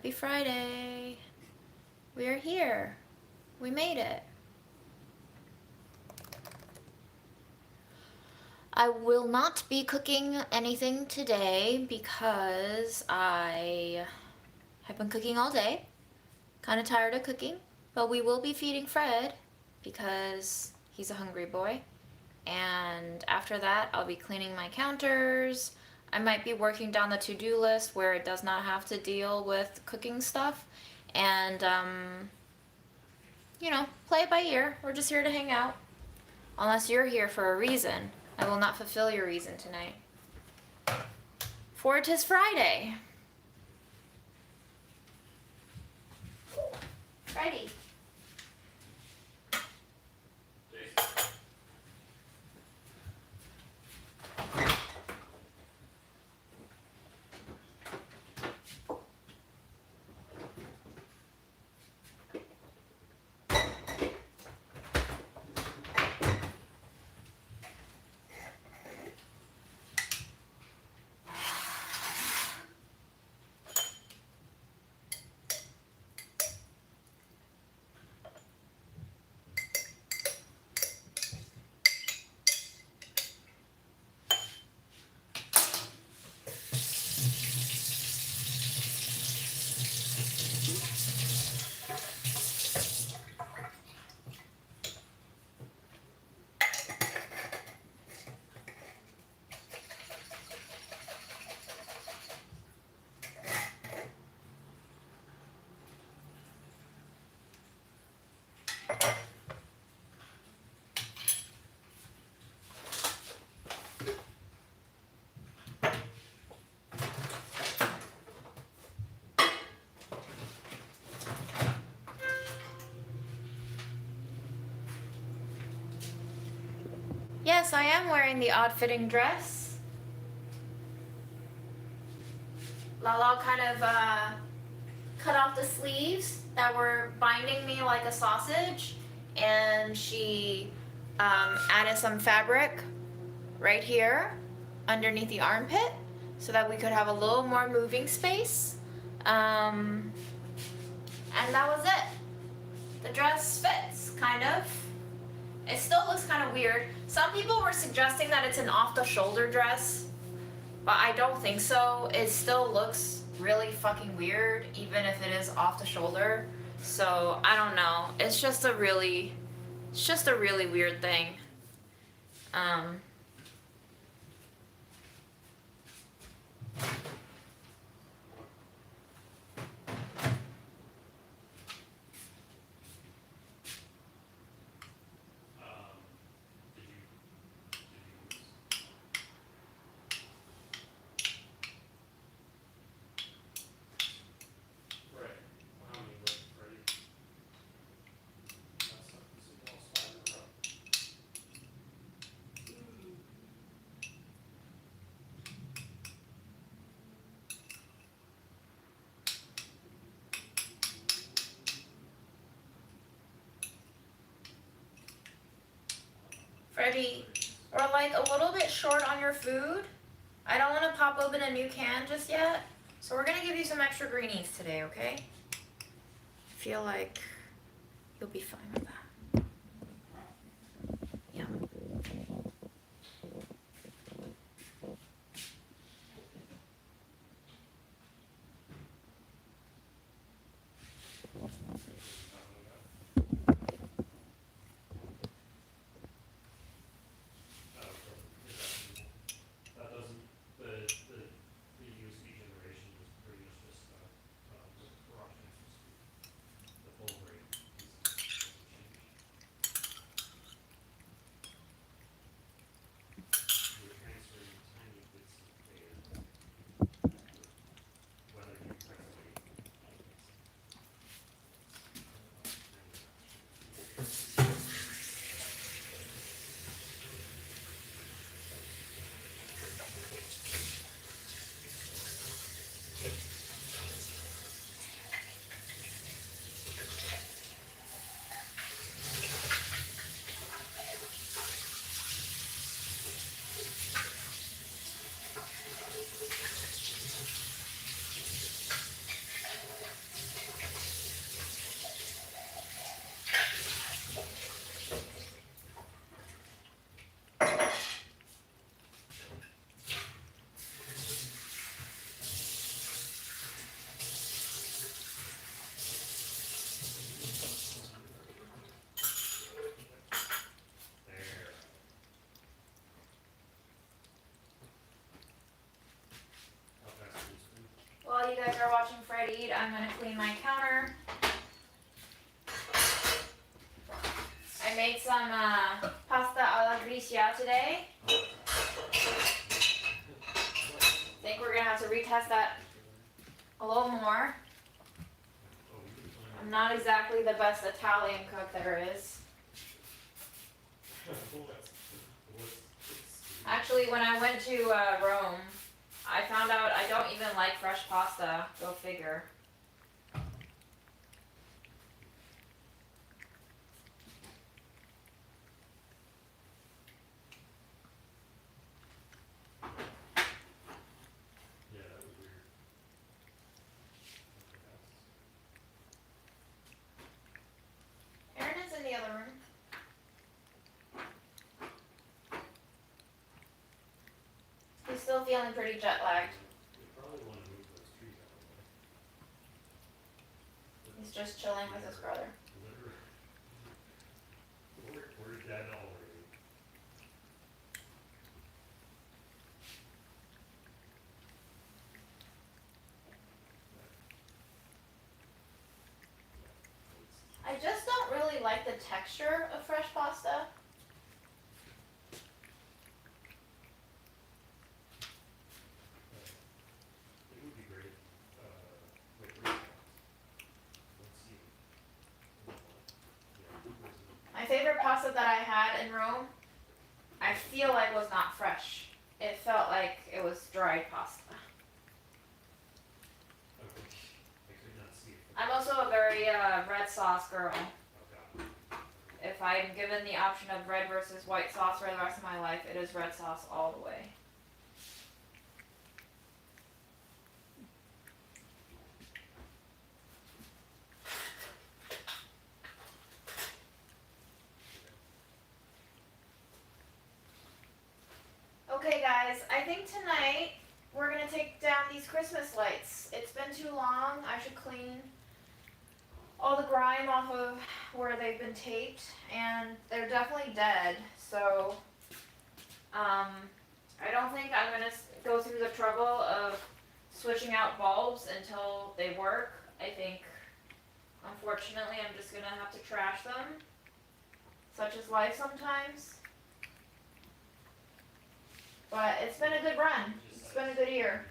Happy Friday. We are here. We made it. I will not be cooking anything today because I have been cooking all day. Kind of tired of cooking, but we will be feeding Fred because he's a hungry boy. And after that, I'll be cleaning my counters. I might be working down the to-do list where it does not have to deal with cooking stuff. And, play it by ear. We're just here to hang out. Unless you're here for a reason. I will not fulfill your reason tonight. For it is Friday. Friday. Yes, I am wearing the odd-fitting dress. Lala kind of cut off the sleeves that were binding me like a sausage, and she added some fabric right here underneath the armpit so that we could have a little more moving space. And that was it. The dress fits, kind of. It still looks kind of weird. Some people were suggesting that it's an off-the-shoulder dress, but I don't think so. It still looks really fucking weird, even if it is off the shoulder. So, I don't know. It's just a really weird thing. Freddie, we're like a little bit short on your food. I don't want to pop open a new can just yet, so we're gonna give you some extra greenies today, okay? I feel like you'll be fine with that. Yeah. guys are watching Fred eat, I'm gonna clean my counter. I made some pasta alla gricia today. I think we're gonna have to retest that a little more. I'm not exactly the best Italian cook there is. Actually, when I went to Rome, I found out I don't even like fresh pasta. Go figure. Yeah, that was weird. Erin is in the other room. He's still feeling pretty jet lagged. We probably want to move those trees out of the way. He's just chilling with his brother. Literally. We're dead already. I just don't really like the texture of fresh pasta. It would be great. Wait, where's that? Let's see. Yeah, where's it? My favorite pasta that I had in Rome, I feel like was not fresh. It felt like it was dried pasta. Okay. I could not see it. I'm also a very red sauce girl. Okay. If I'm given the option of red versus white sauce for the rest of my life, it is red sauce all the way. Okay guys, I think tonight we're gonna take down these Christmas lights. It's been too long. I should clean all the grime off of where they've been taped, and they're definitely dead. So I don't think I'm gonna go through the trouble of switching out bulbs until they work. I think, unfortunately, I'm just gonna have to trash them. Such is life sometimes. But it's been a good run. It's been a good year.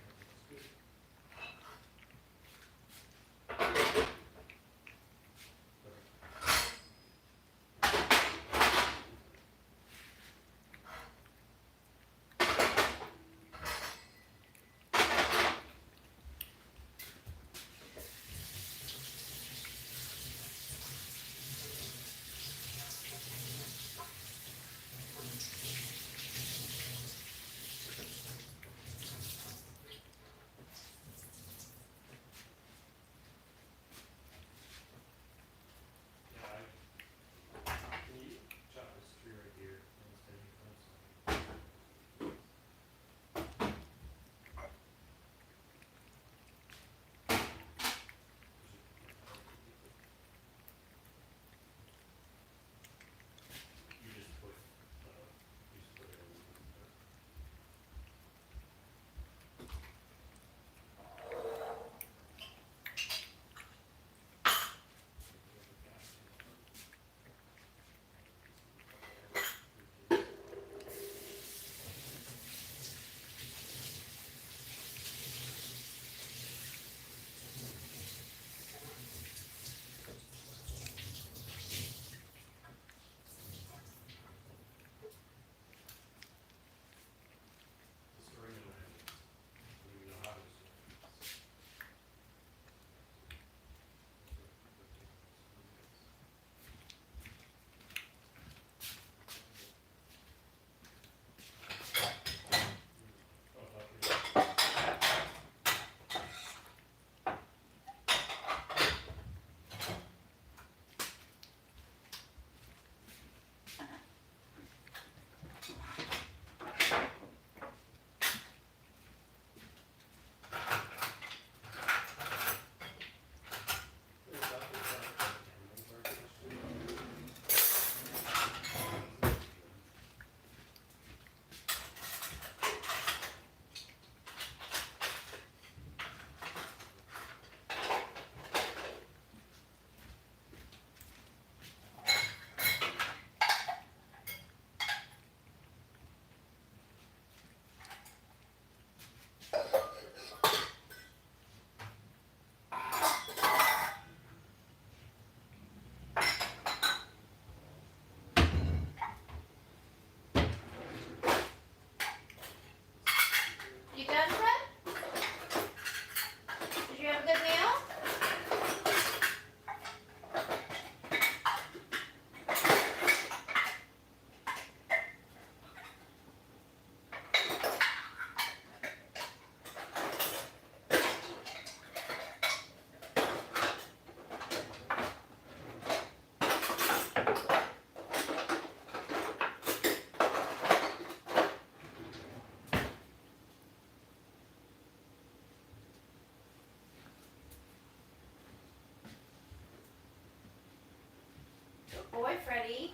Good boy, Freddie.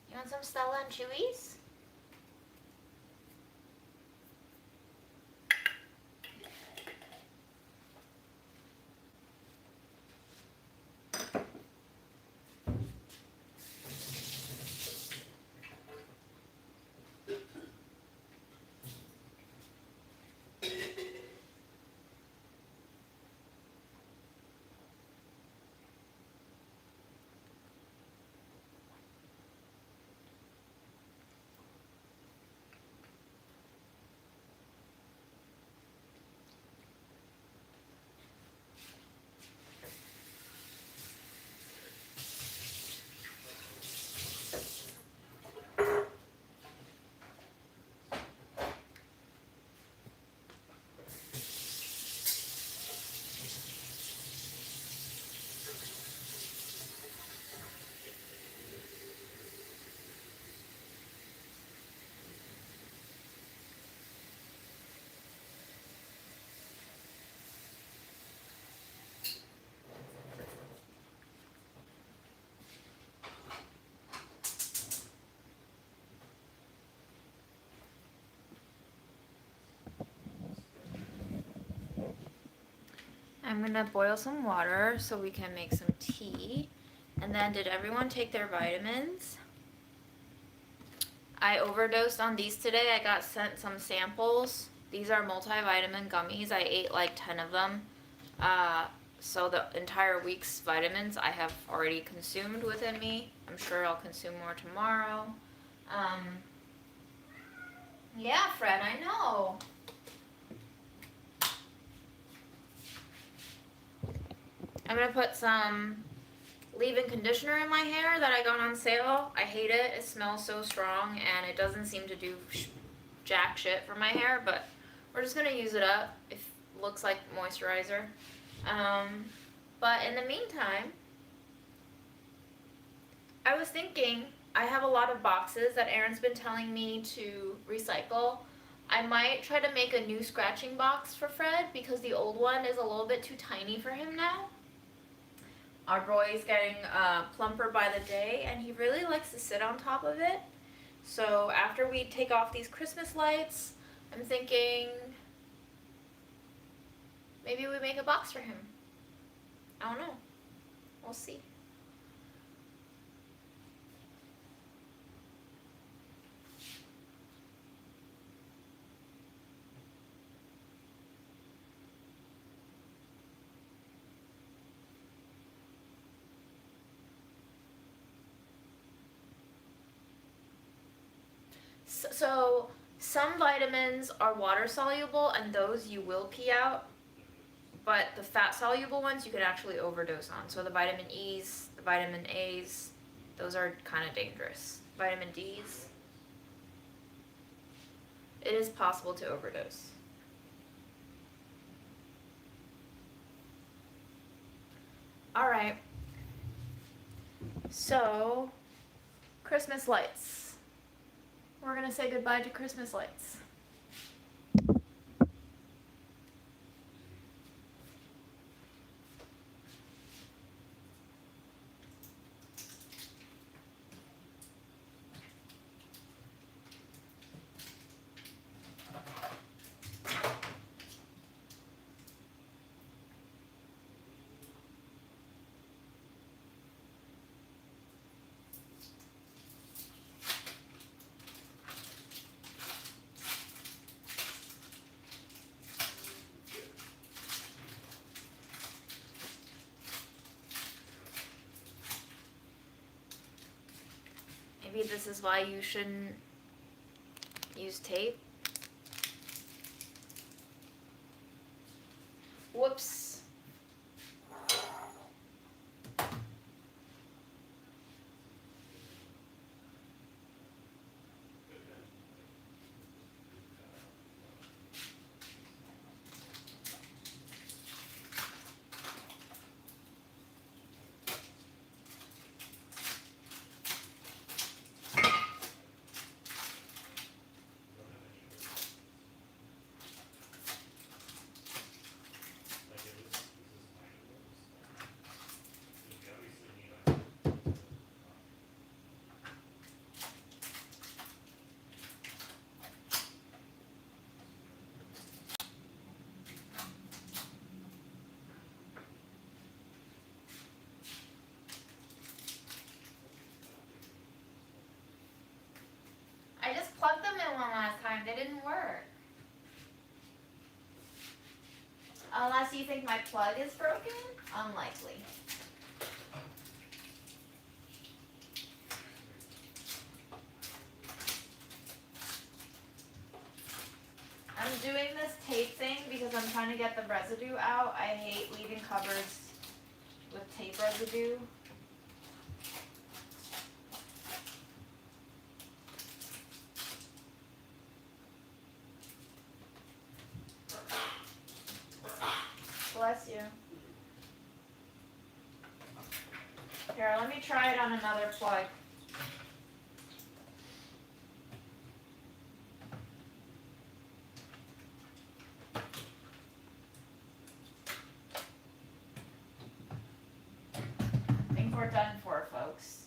You want some Stella and Chewies? I'm gonna boil some water so we can make some tea. And then, did everyone take their vitamins? I overdosed on these today. I got sent some samples. These are multivitamin gummies. I ate like 10 of them. So the entire week's vitamins I have already consumed within me. I'm sure I'll consume more tomorrow. Yeah, Fred, I know. I'm gonna put some leave-in conditioner in my hair that I got on sale. I hate it. It smells so strong and it doesn't seem to do jack shit for my hair, but we're just gonna use it up. It looks like moisturizer. But in the meantime, I was thinking I have a lot of boxes that Aaron's been telling me to recycle. I might try to make a new scratching box for Fred because the old one is a little bit too tiny for him now. Our boy is getting plumper by the day and he really likes to sit on top of it. So after we take off these Christmas lights, I'm thinking maybe we make a box for him. I don't know. We'll see. So some vitamins are water soluble and those you will pee out, but the fat soluble ones you can actually overdose on. So the vitamin E's, the vitamin A's, those are kind of dangerous. Vitamin D's, it is possible to overdose. All right. So, Christmas lights. We're gonna say goodbye to Christmas lights. Maybe this is why you shouldn't use tape. Whoops. plugged them in one last time. They didn't work. Unless you think my plug is broken? Unlikely. I'm doing this tape thing because I'm trying to get the residue out. I hate leaving cupboards with tape residue. Bless you. Here, let me try it on another plug. I think we're done for, folks.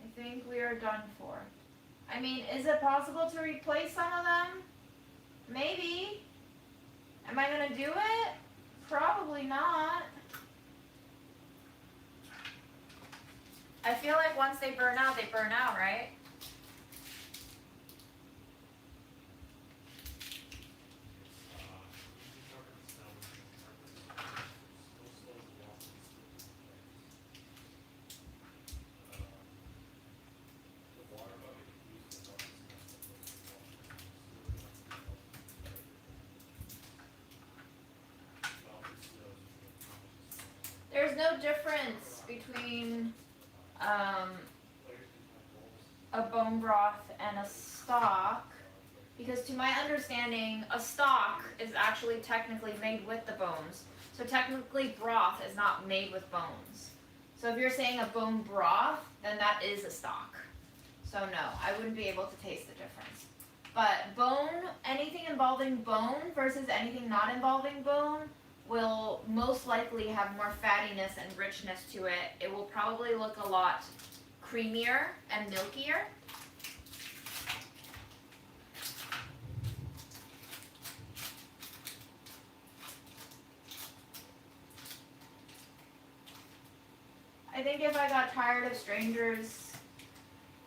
I think we are done for. I mean, is it possible to replace some of them? Maybe. Am I gonna do it? Probably not. I feel like once they burn out, right? There's no difference between a bone broth and a stock, because to my understanding, a stock is actually technically made with the bones. So technically broth is not made with bones. So if you're saying a bone broth, then that is a stock. So no, I wouldn't be able to taste the difference. But bone, anything involving bone versus anything not involving bone will most likely have more fattiness and richness to it. It will probably look a lot creamier and milkier. I think if I got tired of strangers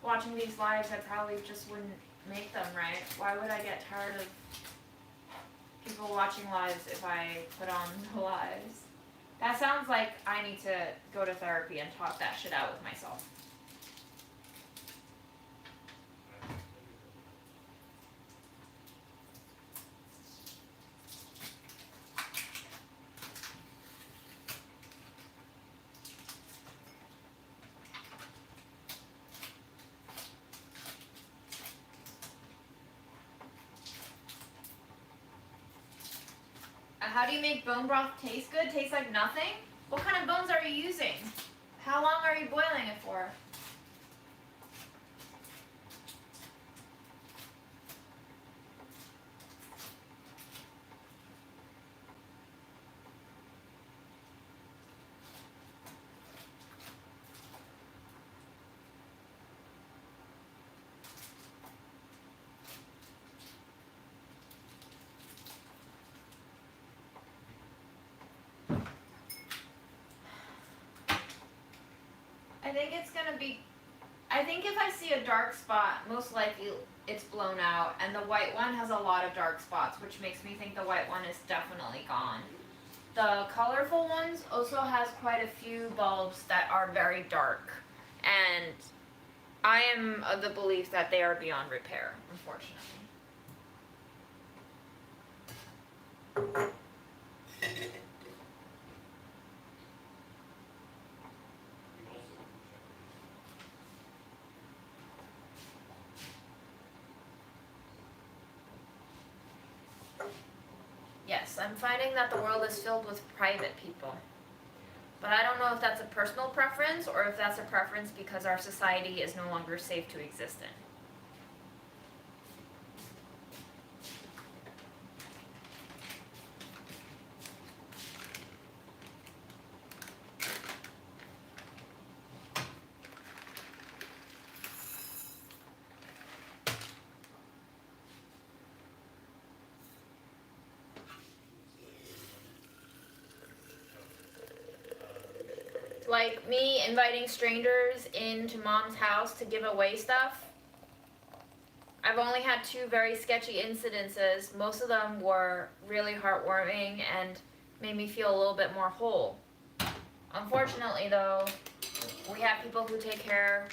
watching these lives, I probably just wouldn't make them, right? Why would I get tired of people watching lives if I put on the lives? That sounds like I need to go to therapy and talk that shit out with myself. How do you make bone broth taste good? Taste like nothing? What kind of bones are you using? How long are you boiling it for? I think if I see a dark spot, most likely it's blown out, and the white one has a lot of dark spots, which makes me think the white one is definitely gone. The colorful ones also has quite a few bulbs that are very dark, and I am of the belief that they are beyond repair, unfortunately. Yes, I'm finding that the world is filled with private people. But I don't know if that's a personal preference or if that's a preference because our society is no longer safe to exist in. Like me inviting strangers into mom's house to give away stuff. I've only had 2 very sketchy incidences. Most of them were really heartwarming and made me feel a little bit more whole. Unfortunately, though, we have people who take care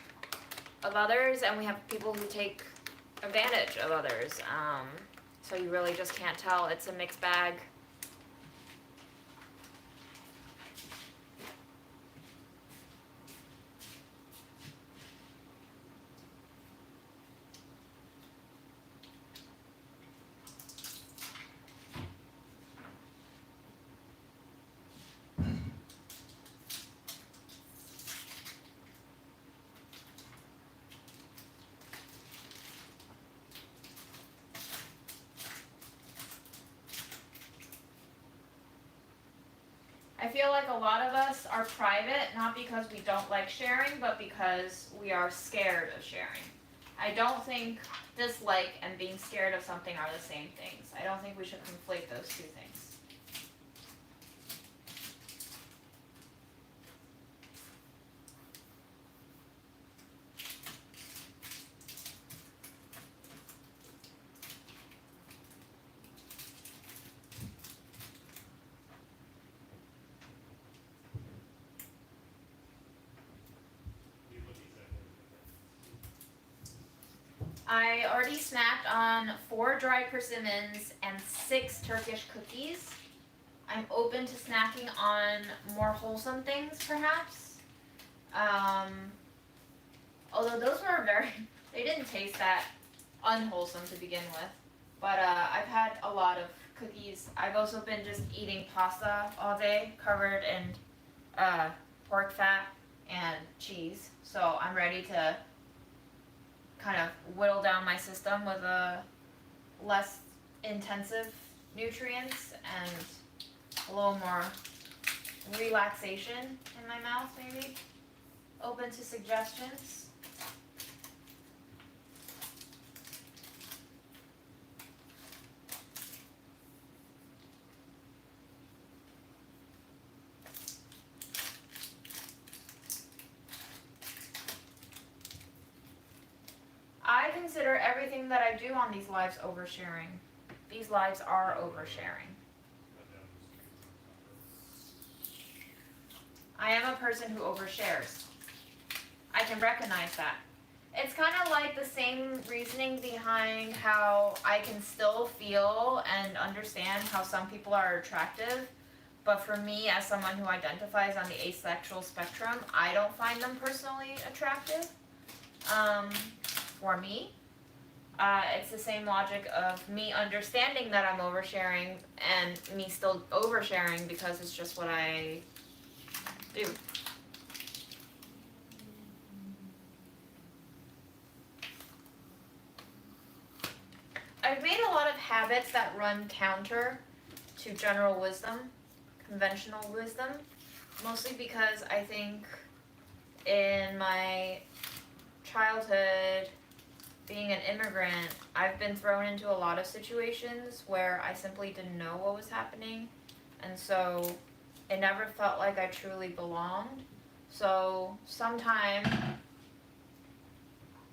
of others, and we have people who take advantage of others. So you really just can't tell. It's a mixed bag. I feel like a lot of us are private, not because we don't like sharing, but because we are scared of sharing. I don't think dislike and being scared of something are the same things. I don't think we should conflate those 2 things. I already snacked on 4 dried persimmons and 6 Turkish cookies. I'm open to snacking on more wholesome things, perhaps. Although those were they didn't taste that unwholesome to begin with. But I've had a lot of cookies. I've also been just eating pasta all day, covered in pork fat and cheese. So I'm ready to kind of whittle down my system with a less intensive nutrients and a little more relaxation in my mouth, maybe. Open to suggestions. I consider everything that I do on these lives oversharing. These lives are oversharing. I am a person who overshares. I can recognize that. It's kind of like the same reasoning behind how I can still feel and understand how some people are attractive, but for me, as someone who identifies on the asexual spectrum, I don't find them personally attractive. For me, it's the same logic of me understanding that I'm oversharing and me still oversharing because it's just what I do. I've made a lot of habits that run counter to general wisdom, conventional wisdom, mostly because I think in my childhood, being an immigrant, I've been thrown into a lot of situations where I simply didn't know what was happening, and so it never felt like I truly belonged. So sometime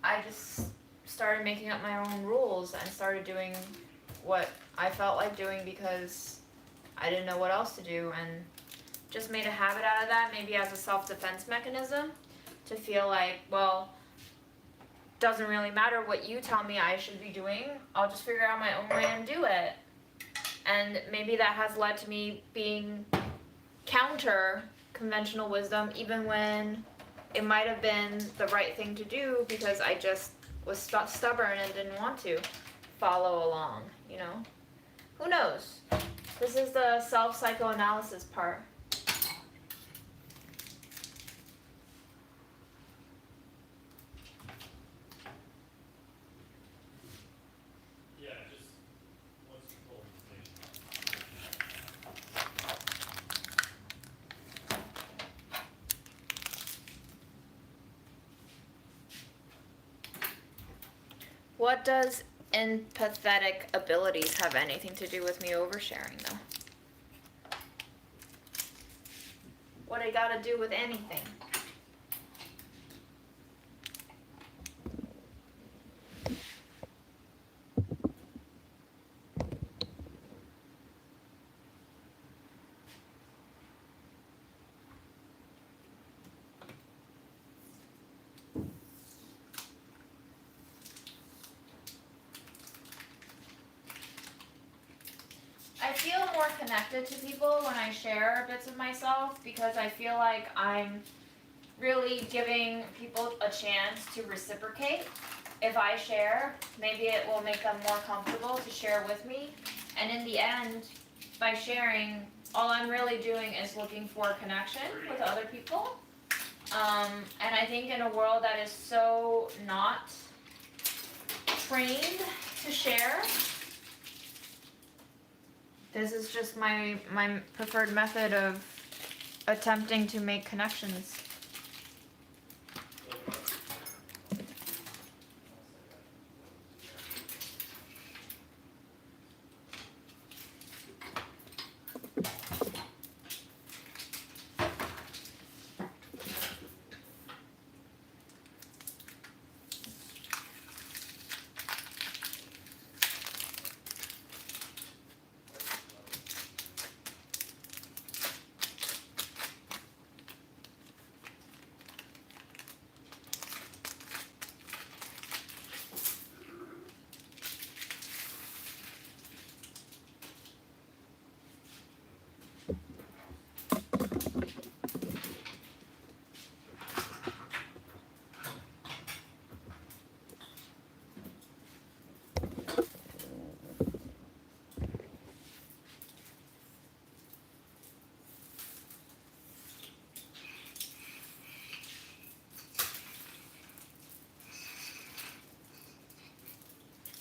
I just started making up my own rules and started doing what I felt like doing because I didn't know what else to do, and just made a habit out of that, maybe as a self-defense mechanism, to feel like, well, doesn't really matter what you tell me I should be doing, I'll just figure out my own way and do it. And maybe that has led to me being counter conventional wisdom, even when it might have been the right thing to do because I just was stubborn and didn't want to follow along, you know? Who knows? This is the self-psychoanalysis part. Yeah, just once you pull information. What does empathetic abilities have anything to do with me oversharing, though? What I gotta do with anything? connected to people when I share bits of myself, because I feel like I'm really giving people a chance to reciprocate. If I share, maybe it will make them more comfortable to share with me. And in the end, by sharing, all I'm really doing is looking for a connection with other people. And I think in a world that is so not trained to share, this is just my preferred method of attempting to make connections.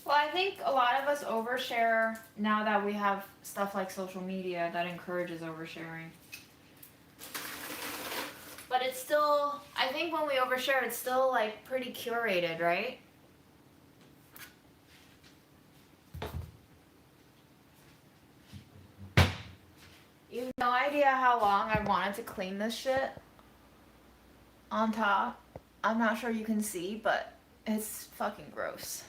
Well, I think a lot of us overshare now that we have stuff like social media that encourages oversharing. But it's still, I think when we overshare, it's still like pretty curated, right? You have no idea how long I wanted to clean this shit on top. I'm not sure you can see, but it's fucking gross.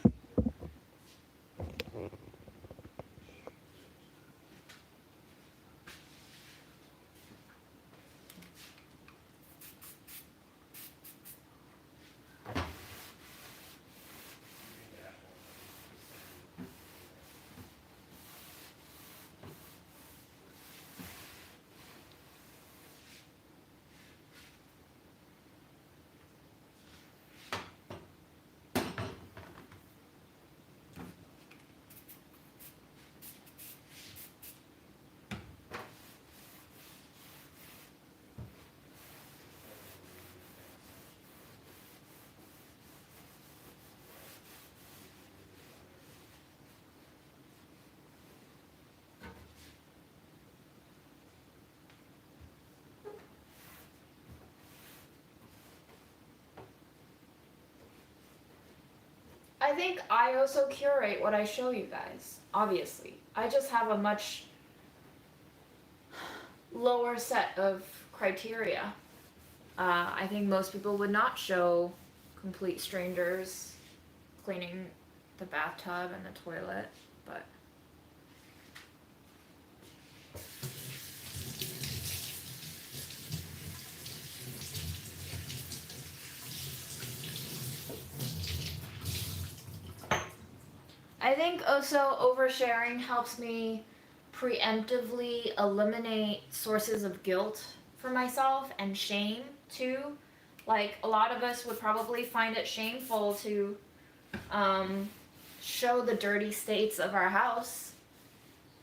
I think I also curate what I show you guys, obviously. I just have a much lower set of criteria. I think most people would not show complete strangers cleaning the bathtub and the toilet, but I think also oversharing helps me preemptively eliminate sources of guilt for myself and shame too. Like a lot of us would probably find it shameful to show the dirty states of our house,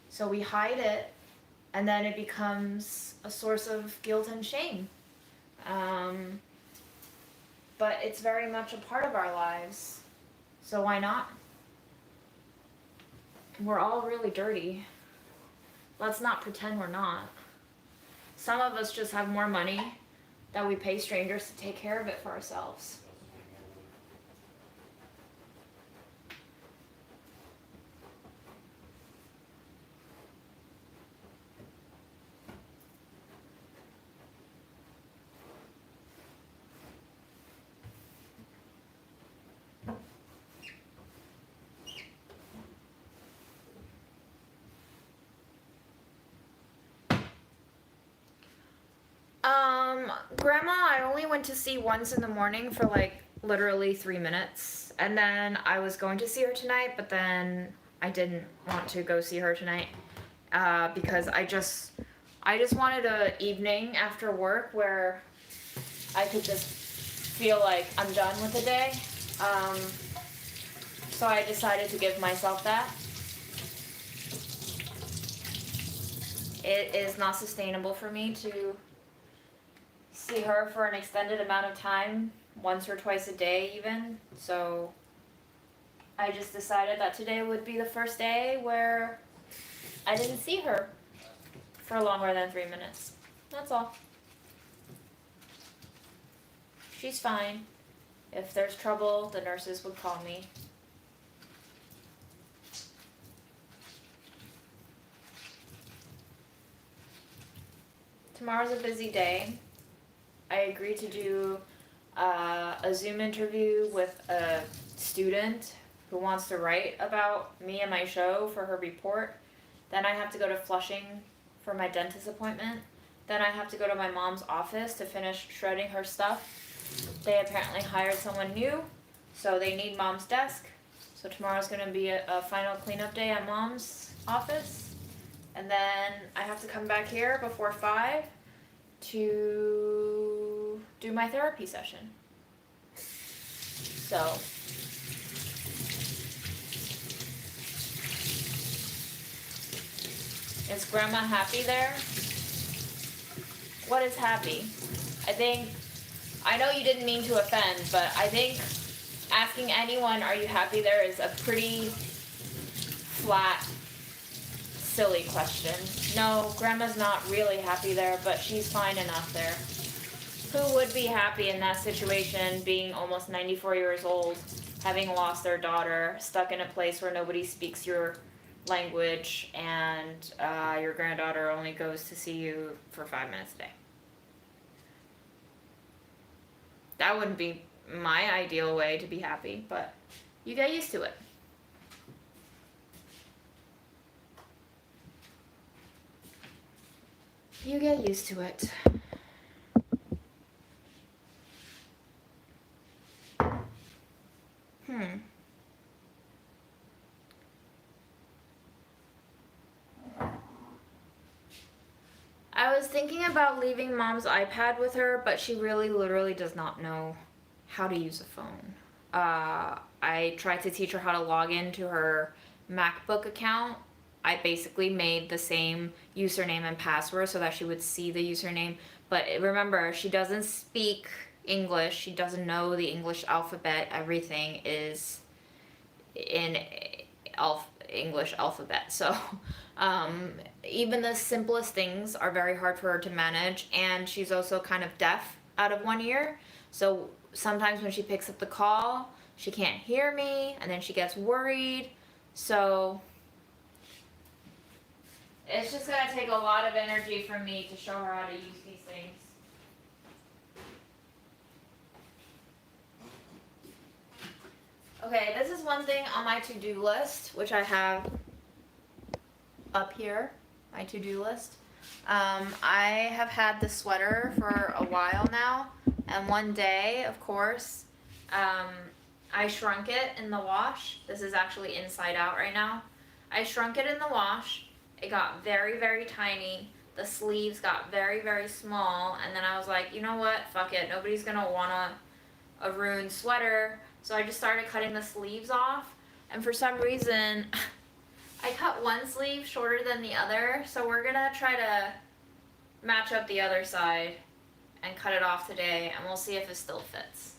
so we hide it, and then it becomes a source of guilt and shame. But it's very much a part of our lives, so why not? We're all really dirty. Let's not pretend we're not. Some of us just have more money that we pay strangers to take care of it for ourselves. Grandma, I only went to see once in the morning for like literally 3 minutes. And then I was going to see her tonight, but then I didn't want to go see her tonight. because I just wanted a evening after work where I could just feel like I'm done with the day. So I decided to give myself that. It is not sustainable for me to see her for an extended amount of time, once or twice a day even, so I just decided that today would be the first day where I didn't see her for longer than 3 minutes. That's all. She's fine. If there's trouble, the nurses would call me. Tomorrow's a busy day. I agreed to do a Zoom interview with a student who wants to write about me and my show for her report. Then I have to go to Flushing for my dentist appointment. Then I have to go to my mom's office to finish shredding her stuff. They apparently hired someone new, so they need mom's desk. So tomorrow's gonna be a final cleanup day at mom's office. And then I have to come back here before 5 to do my therapy session. So is Grandma happy there? What is happy? I know you didn't mean to offend, but I think asking anyone, are you happy there, is a pretty flat, silly question. No, Grandma's not really happy there, but she's fine enough there. Who would be happy in that situation, being almost 94 years old, having lost their daughter, stuck in a place where nobody speaks your language, and your granddaughter only goes to see you for 5 minutes a day? That wouldn't be my ideal way to be happy, but you get used to it. You get used to it. I was thinking about leaving mom's iPad with her, but she really literally does not know how to use a phone. I tried to teach her how to log into her MacBook account. I basically made the same username and password so that she would see the username. But remember, she doesn't speak English. She doesn't know the English alphabet. Everything is in English alphabet. So even the simplest things are very hard for her to manage. And she's also kind of deaf out of one ear. So sometimes when she picks up the call, she can't hear me, and then she gets worried. So it's just gonna take a lot of energy from me to show her how to use these things. Okay, this is one thing on my to-do list, which I have up here, my to-do list. I have had this sweater for a while now, and one day, of course, I shrunk it in the wash. This is actually inside out right now. I shrunk it in the wash. It got very, very tiny. The sleeves got very, very small, and then I was like, you know what, fuck it, nobody's gonna want a ruined sweater. So I just started cutting the sleeves off, and for some reason, I cut one sleeve shorter than the other, so we're gonna try to match up the other side and cut it off today, and we'll see if it still fits.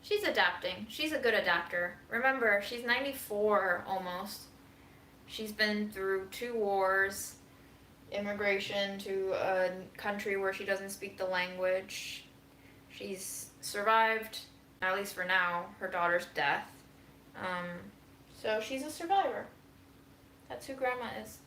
She's adapting. She's a good adapter. Remember, she's 94 almost. She's been through 2 wars, immigration to a country where she doesn't speak the language. She's survived, at least for now, her daughter's death. So she's a survivor. That's who Grandma is.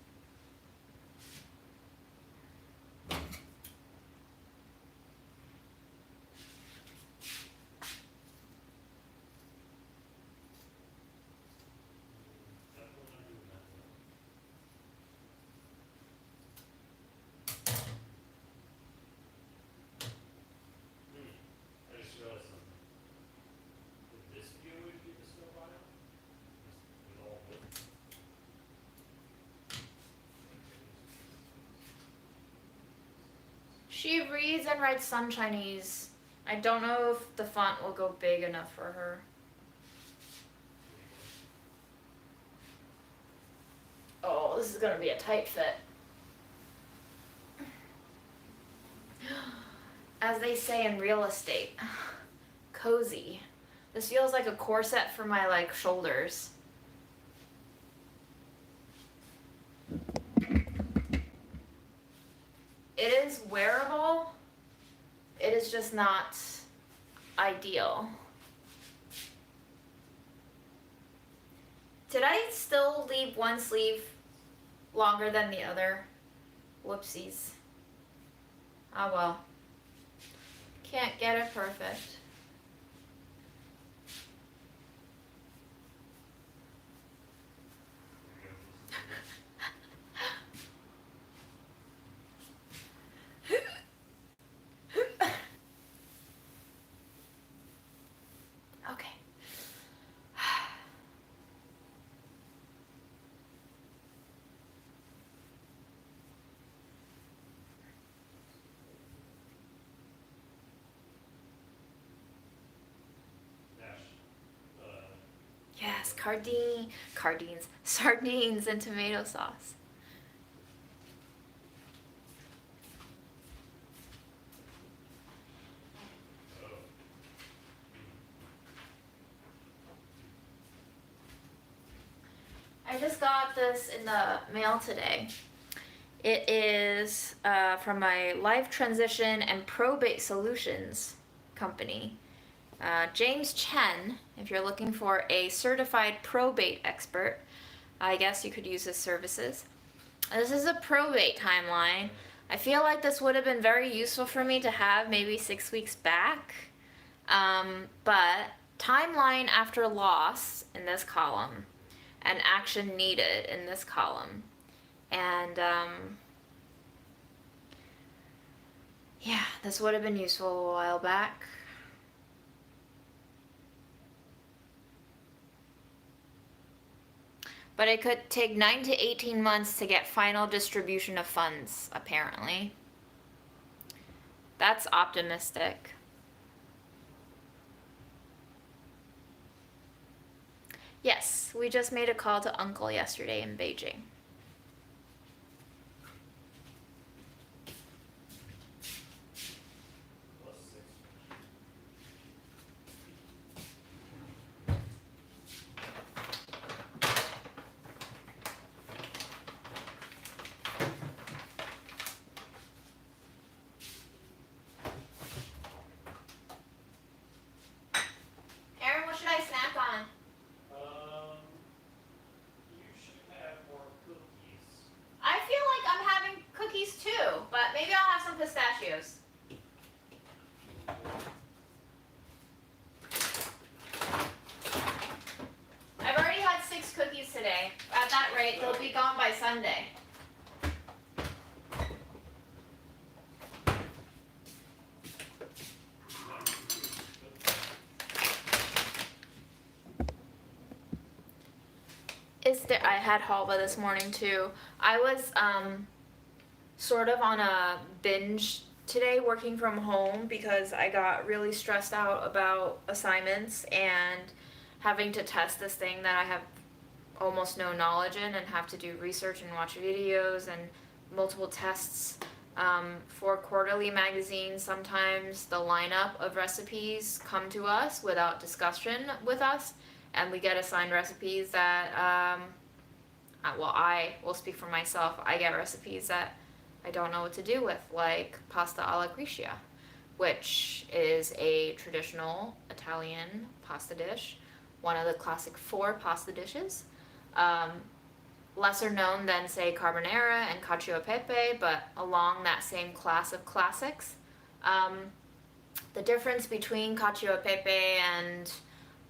She reads and writes some Chinese. I don't know if the font will go big enough for her. Oh, this is gonna be a tight fit. As they say in real estate, cozy. This feels like a corset for my like shoulders. It is wearable. It is just not ideal. Did I still leave one sleeve longer than the other? Whoopsies. Oh well. Can't get it perfect. Okay. Yes, sardines and tomato sauce. I just got this in the mail today. It is from my Life Transition and Probate Solutions company. James Chen, if you're looking for a certified probate expert, I guess you could use his services. This is a probate timeline. I feel like this would have been very useful for me to have maybe 6 weeks back. But timeline after loss in this column, and action needed in this column. And yeah, this would have been useful a while back. But it could take 9 to 18 months to get final distribution of funds, apparently. That's optimistic. Yes, we just made a call to Uncle yesterday in Beijing. Aaron, what should I snack on? You should have more cookies. I feel like I'm having cookies too, but maybe I'll have some pistachios. I've already had 6 cookies today. At that rate, they'll be gone by Sunday. I had halva this morning too. I was sort of on a binge today working from home because I got really stressed out about assignments and having to test this thing that I have almost no knowledge in and have to do research and watch videos and multiple tests for quarterly magazines. Sometimes the lineup of recipes come to us without discussion with us, and we get assigned recipes that well, I will speak for myself. I get recipes that I don't know what to do with, like pasta alla gricia, which is a traditional Italian pasta dish, one of the classic 4 pasta dishes. Lesser known than, say, carbonara and cacio e pepe, but along that same class of classics. The difference between cacio e pepe and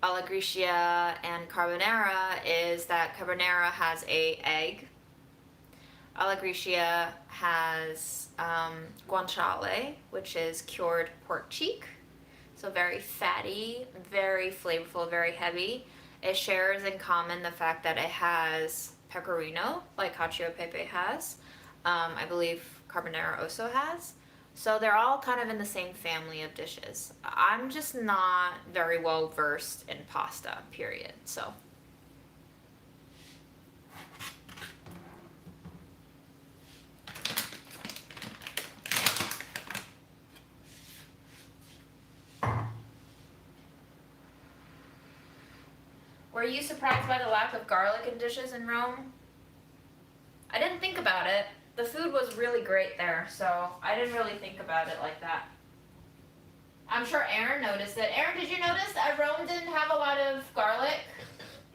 alla gricia and carbonara is that carbonara has a egg. Alla gricia has guanciale, which is cured pork cheek. So very fatty, very flavorful, very heavy. It shares in common the fact that it has pecorino, like cacio e pepe has. I believe carbonara also has. So they're all kind of in the same family of dishes. I'm just not very well versed in pasta, period. So. Were you surprised by the lack of garlic in dishes in Rome? I didn't think about it. The food was really great there, so I didn't really think about it like that. I'm sure Aaron noticed it. Aaron, did you notice that Rome didn't have a lot of garlic?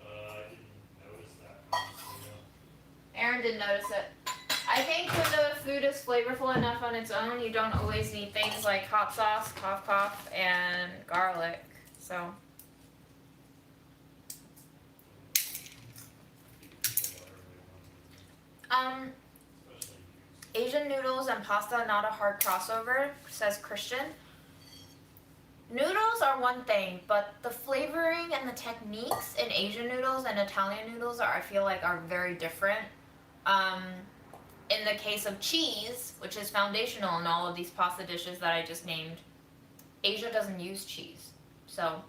I didn't notice that, honestly, no. Aaron didn't notice it. I think when the food is flavorful enough on its own, you don't always need things like hot sauce, cough cough, and garlic. So. Asian noodles and pasta not a hard crossover, says Christian. Noodles are one thing, but the flavoring and the techniques in Asian noodles and Italian noodles are, I feel like, are very different. In the case of cheese, which is foundational in all of these pasta dishes that I just named, Asia doesn't use cheese. So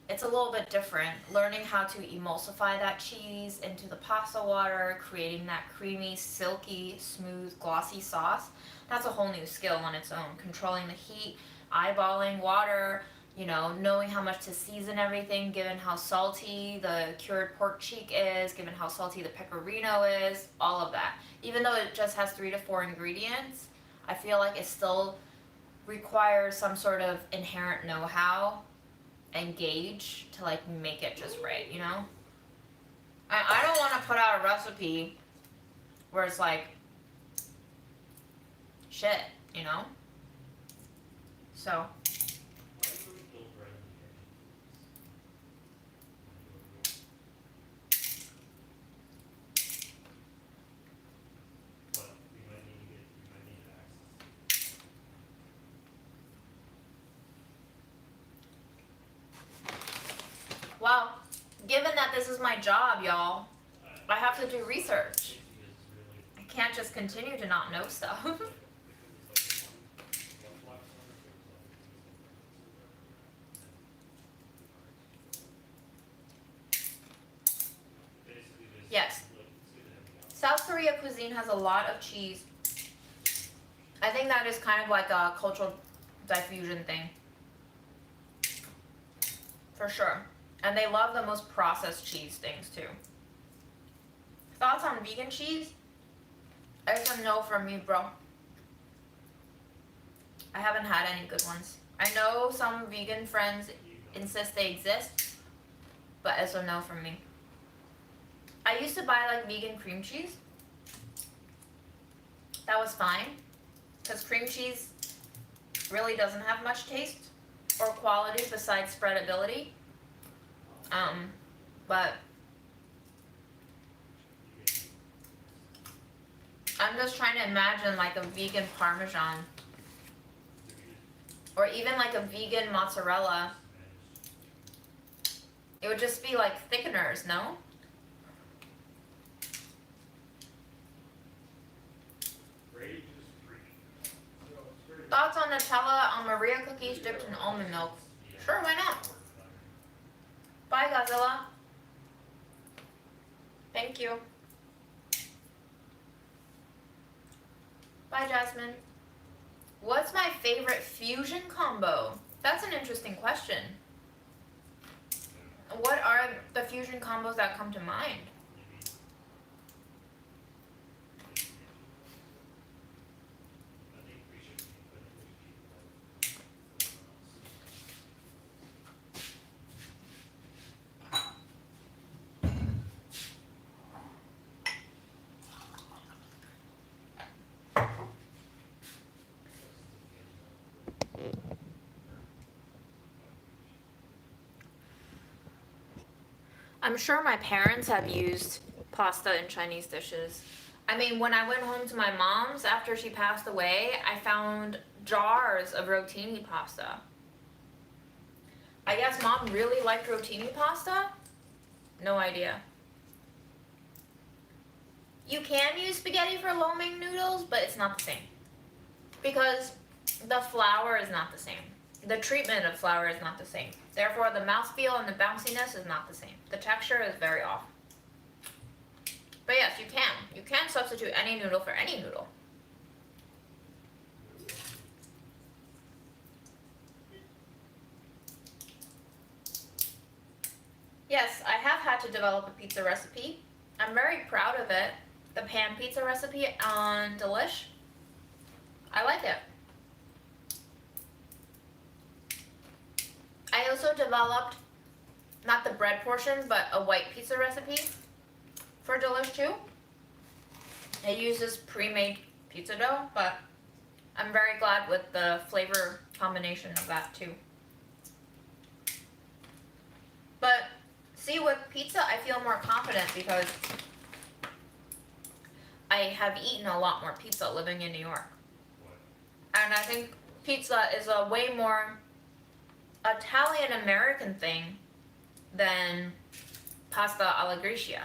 it's a little bit different. Learning how to emulsify that cheese into the pasta water, creating that creamy, silky, smooth, glossy sauce, that's a whole new skill on its own. Controlling the heat, eyeballing water, knowing how much to season everything, given how salty the cured pork cheek is, given how salty the pecorino is, all of that. Even though it just has 3 to 4 ingredients, I feel like it still requires some sort of inherent know-how and gauge to make it just right, I don't want to put out a recipe where it's like shit, so Why do we build bread in the kitchen? But we might need access. well, given that this is my job, y'all, I have to do research. I can't just continue to not know stuff. Yes. South Korea cuisine has a lot of cheese. I think that is kind of like a cultural diffusion thing. For sure. And they love the most processed cheese things too. Thoughts on vegan cheese? It's a no from me, bro. I haven't had any good ones. I know some vegan friends insist they exist, but it's a no from me. I used to buy vegan cream cheese. That was fine, because cream cheese really doesn't have much taste or quality besides spreadability. But I'm just trying to imagine a vegan Parmesan, or even a vegan mozzarella. It would just be thickeners, no? Thoughts on Nutella on Maria cookies dipped in almond milk? Sure, why not? Bye, Godzilla. Thank you. Bye, Jasmine. What's my favorite fusion combo? That's an interesting question. What are the fusion combos that come to mind? I'm sure my parents have used pasta in Chinese dishes. I mean, when I went home to my mom's after she passed away, I found jars of rotini pasta. I guess mom really liked rotini pasta? No idea. You can use spaghetti for lo mein noodles, but it's not the same. Because the flour is not the same. The treatment of flour is not the same. Therefore, the mouthfeel and the bounciness is not the same. The texture is very off. But yes, you can. You can substitute any noodle for any noodle. Yes, I have had to develop a pizza recipe. I'm very proud of it. The pan pizza recipe on Delish. I like it. I also developed, not the bread portion, but a white pizza recipe for Delish too. It uses pre-made pizza dough, but I'm very glad with the flavor combination of that too. But see, with pizza, I feel more confident because I have eaten a lot more pizza living in New York. And I think pizza is a way more Italian-American thing than pasta alla Grecia,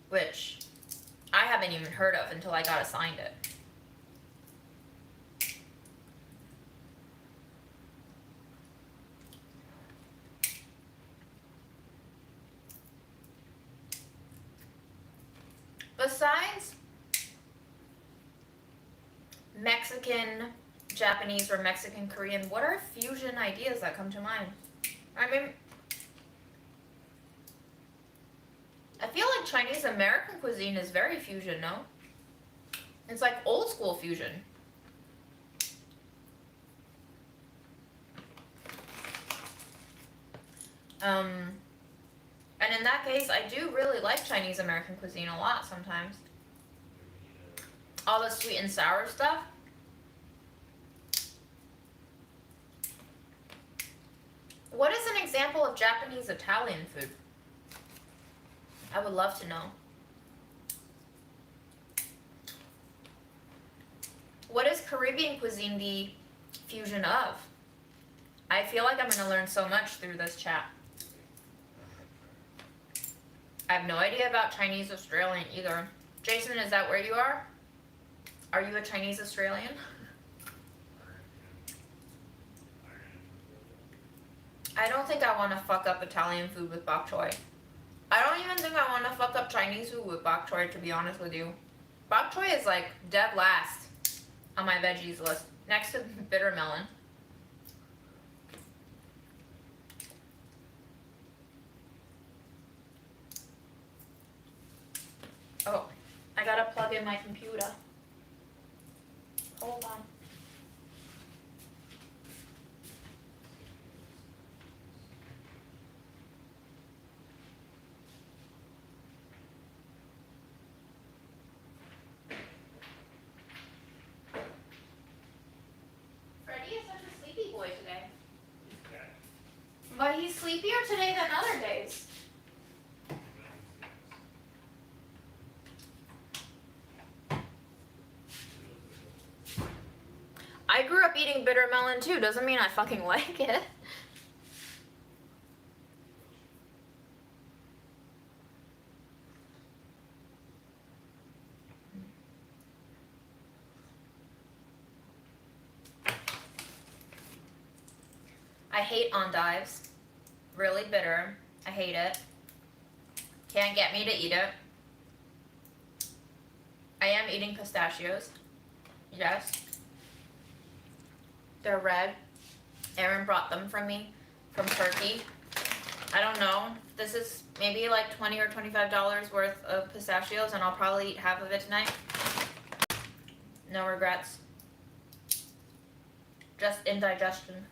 which I haven't even heard of until I got assigned it. Besides Mexican, Japanese, or Mexican, Korean, what are fusion ideas that come to mind? I mean, I feel like Chinese American cuisine is very fusion, no? It's like old school fusion. And in that case, I do really like Chinese American cuisine a lot sometimes. All the sweet and sour stuff. What is an example of Japanese Italian food? I would love to know. What is Caribbean cuisine the fusion of? I feel like I'm going to learn so much through this chat. I have no idea about Chinese Australian either. Jason, is that where you are? Are you a Chinese Australian? I don't think I want to fuck up Italian food with bok choy. I don't even think I want to fuck up Chinese food with bok choy, to be honest with you. Bok choy is like dead last on my veggies list, next to bitter melon. Oh, I gotta plug in my computer. Hold on. Freddie is such a sleepy boy today. But he's sleepier today than other days. I grew up eating bitter melon too, doesn't mean I fucking like it. I hate endives. Really bitter. I hate it. Can't get me to eat it. I am eating pistachios. Yes. They're red. Aaron brought them from me from Turkey. I don't know. This is maybe like $20 or $25 worth of pistachios, and I'll probably eat half of it tonight. No regrets. Just indigestion.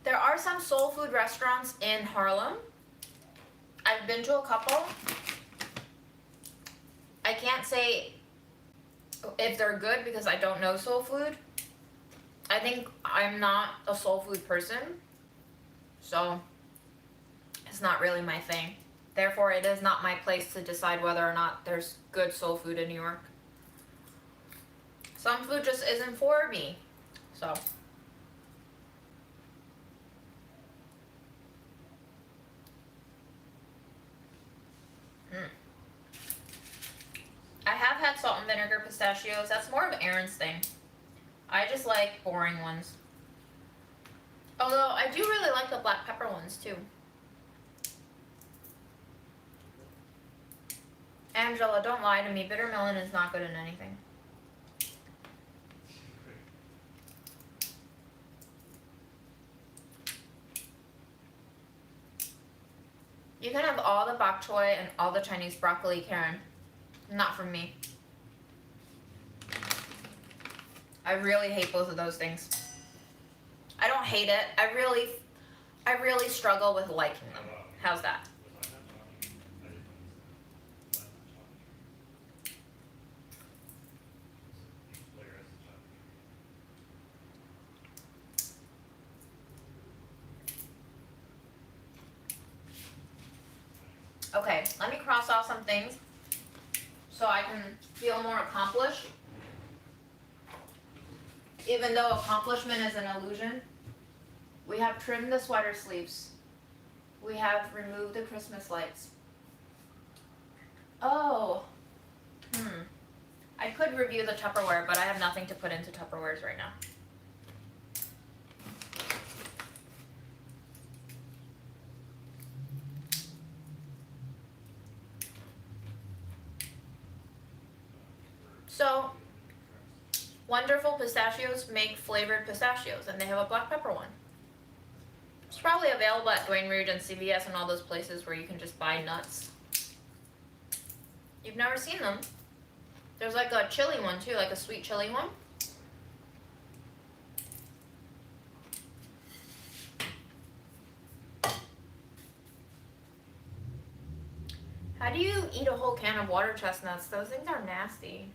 There are some soul food restaurants in Harlem. I've been to a couple. I can't say if they're good because I don't know soul food. I think I'm not a soul food person, so it's not really my thing. Therefore, it is not my place to decide whether or not there's good soul food in New York. Some food just isn't for me, so. pistachios. That's more of Aaron's thing. I just like boring ones. Although I do really like the black pepper ones too. Angela, don't lie to me. Bitter melon is not good in anything. You can have all the bok choy and all the Chinese broccoli, Karen. Not from me. I really hate both of those things. I don't hate it. I really struggle with liking them. How's that? Okay, let me cross off some things so I can feel more accomplished. Even though accomplishment is an illusion. We have trimmed the sweater sleeves. We have removed the Christmas lights. Oh. I could review the Tupperware, but I have nothing to put into Tupperwares right now. So, Wonderful Pistachios make flavored pistachios, and they have a black pepper one. It's probably available at Duane Reade and CVS and all those places where you can just buy nuts. You've never seen them. There's like a chili one too, like a sweet chili one. How do you eat a whole can of water chestnuts? Those things are nasty.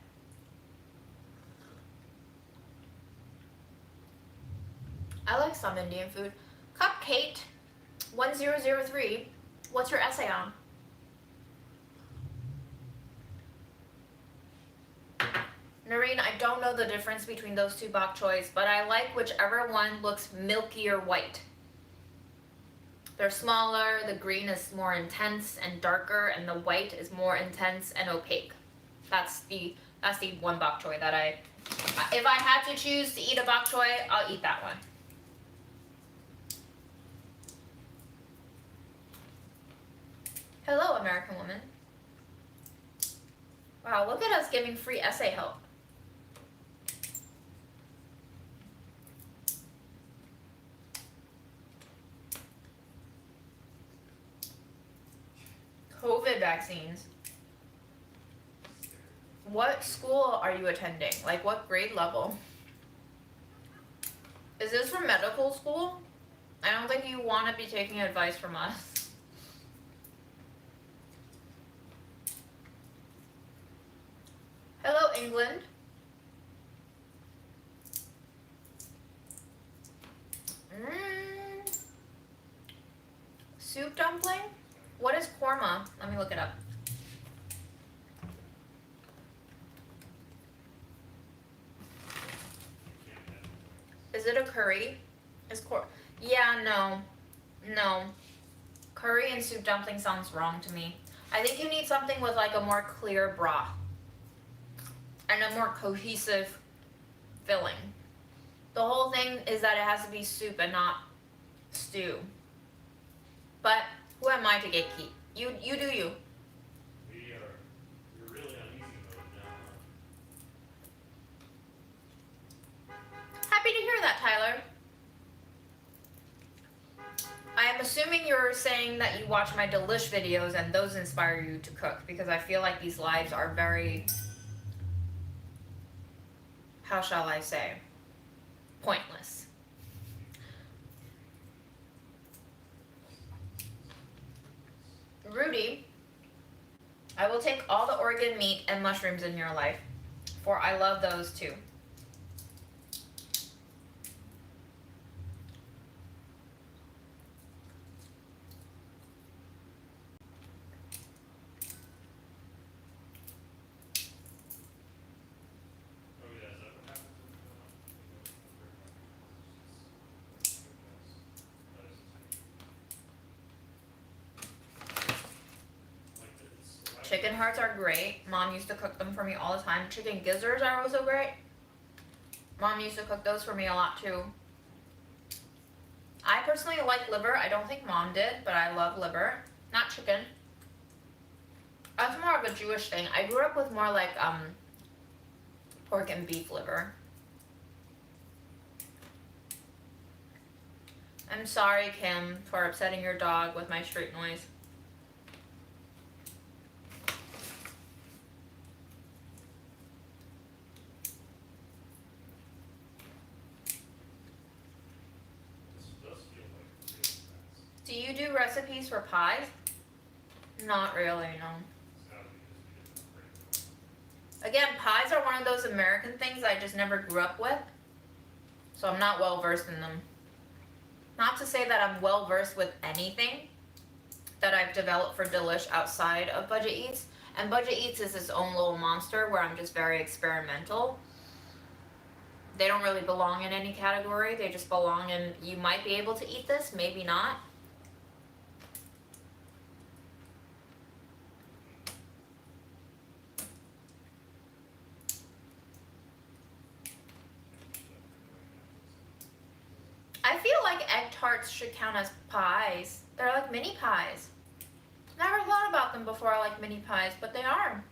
I like some Indian food. Cupcake 1003. What's your essay on? Noreen, I don't know the difference between those two bok choys, but I like whichever one looks milky or white. They're smaller, the green is more intense and darker, and the white is more intense and opaque. That's the one bok choy that if I had to choose to eat a bok choy, I'll eat that one. Hello, American woman. Wow, look at us giving free essay help. COVID vaccines. What school are you attending? Like what grade level? Is this for medical school? I don't think you want to be taking advice from us. Hello, England. Soup dumpling? What is korma? Let me look it up. Is it a curry? Yeah, no. Curry and soup dumpling sounds wrong to me. I think you need something with like a more clear broth and a more cohesive filling. The whole thing is that it has to be soup and not stew. But who am I to gatekeep? You do you. You're really on easy mode now. Happy to hear that, Tyler. I am assuming you're saying that you watch my delish videos and those inspire you to cook, because I feel like these lives are very, how shall I say, pointless. Rudy, I will take all the organ meat and mushrooms in your life, for I love those too. Oh yeah, is that what happens? Like this. Why chicken hearts are great. Mom used to cook them for me all the time. Chicken gizzards are also great. Mom used to cook those for me a lot too. I personally like liver. I don't think Mom did, but I love liver. Not chicken. That's more of a Jewish thing. I grew up with more like pork and beef liver. I'm sorry, Kim, for upsetting your dog with my street noise. This does feel like really fast. Do you do recipes for pies? Not really, no. It's gotta be because we didn't break it. Again, pies are one of those American things I just never grew up with. So I'm not well versed in them. Not to say that I'm well versed with anything that I've developed for Delish outside of Budget Eats. And Budget Eats is its own little monster where I'm just very experimental. They don't really belong in any category. They just belong in, you might be able to eat this, maybe not. I feel like egg tarts should count as pies. They're like mini pies. Never thought about them before like mini pies, but they are.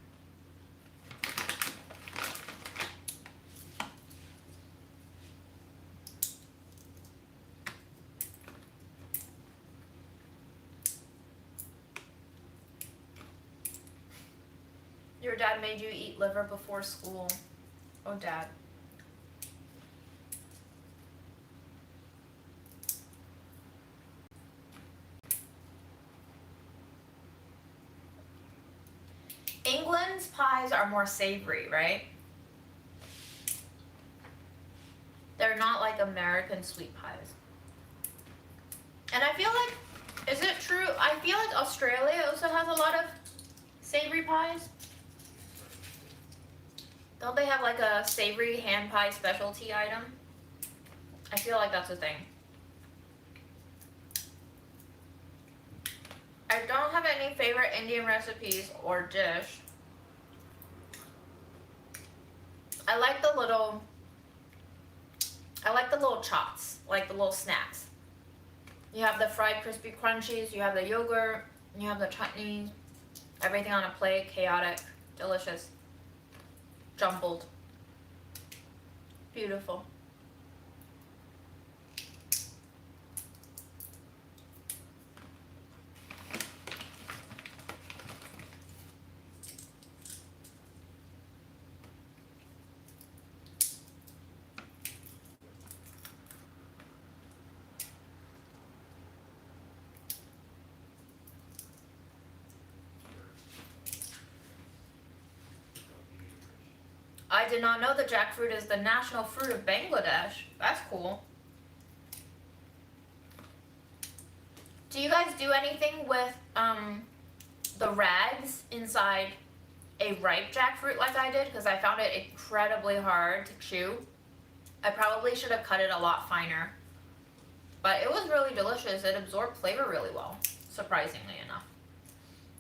Your dad made you eat liver before school. Oh, Dad. England's pies are more savory, right? They're not like American sweet pies. And I feel like, is it true? I feel like Australia also has a lot of savory pies. Don't they have like a savory hand pie specialty item? I feel like that's a thing. I don't have any favorite Indian recipes or dish. I like the little chots, like the little snacks. You have the fried crispy crunchies, you have the yogurt, you have the chutneys, everything on a plate, chaotic, delicious, jumbled, beautiful. I did not know that jackfruit is the national fruit of Bangladesh. That's cool. Do you guys do anything with the rags inside a ripe jackfruit like I did? Because I found it incredibly hard to chew. I probably should have cut it a lot finer. But it was really delicious. It absorbed flavor really well, surprisingly enough.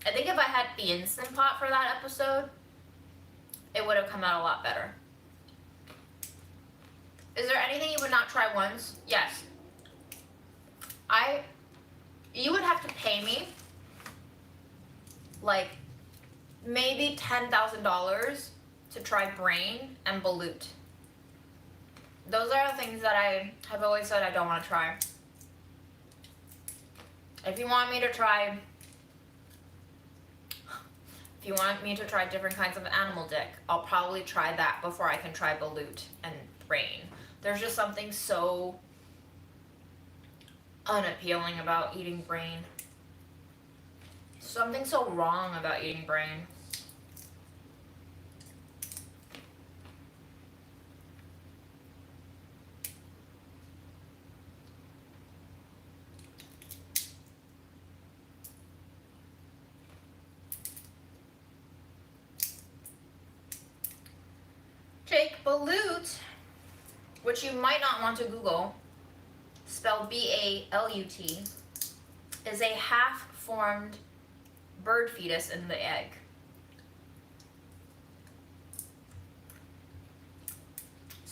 I think if I had the Instant Pot for that episode, it would have come out a lot better. Is there anything you would not try once? Yes. You would have to pay me like maybe $10,000 to try brain and balut. Those are the things that I have always said I don't want to try. If you want me to try different kinds of animal dick, I'll probably try that before I can try balut and brain. There's just something so unappealing about eating brain. Something so wrong about eating brain. Jake, balut, which you might not want to Google, spelled B-A-L-U-T, is a half-formed bird fetus in the egg.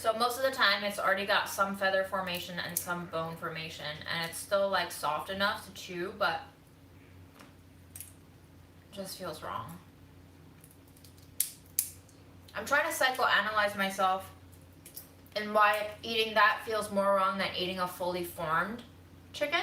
So most of the time it's already got some feather formation and some bone formation, and it's still like soft enough to chew, but it just feels wrong. I'm trying to psychoanalyze myself and why eating that feels more wrong than eating a fully formed chicken.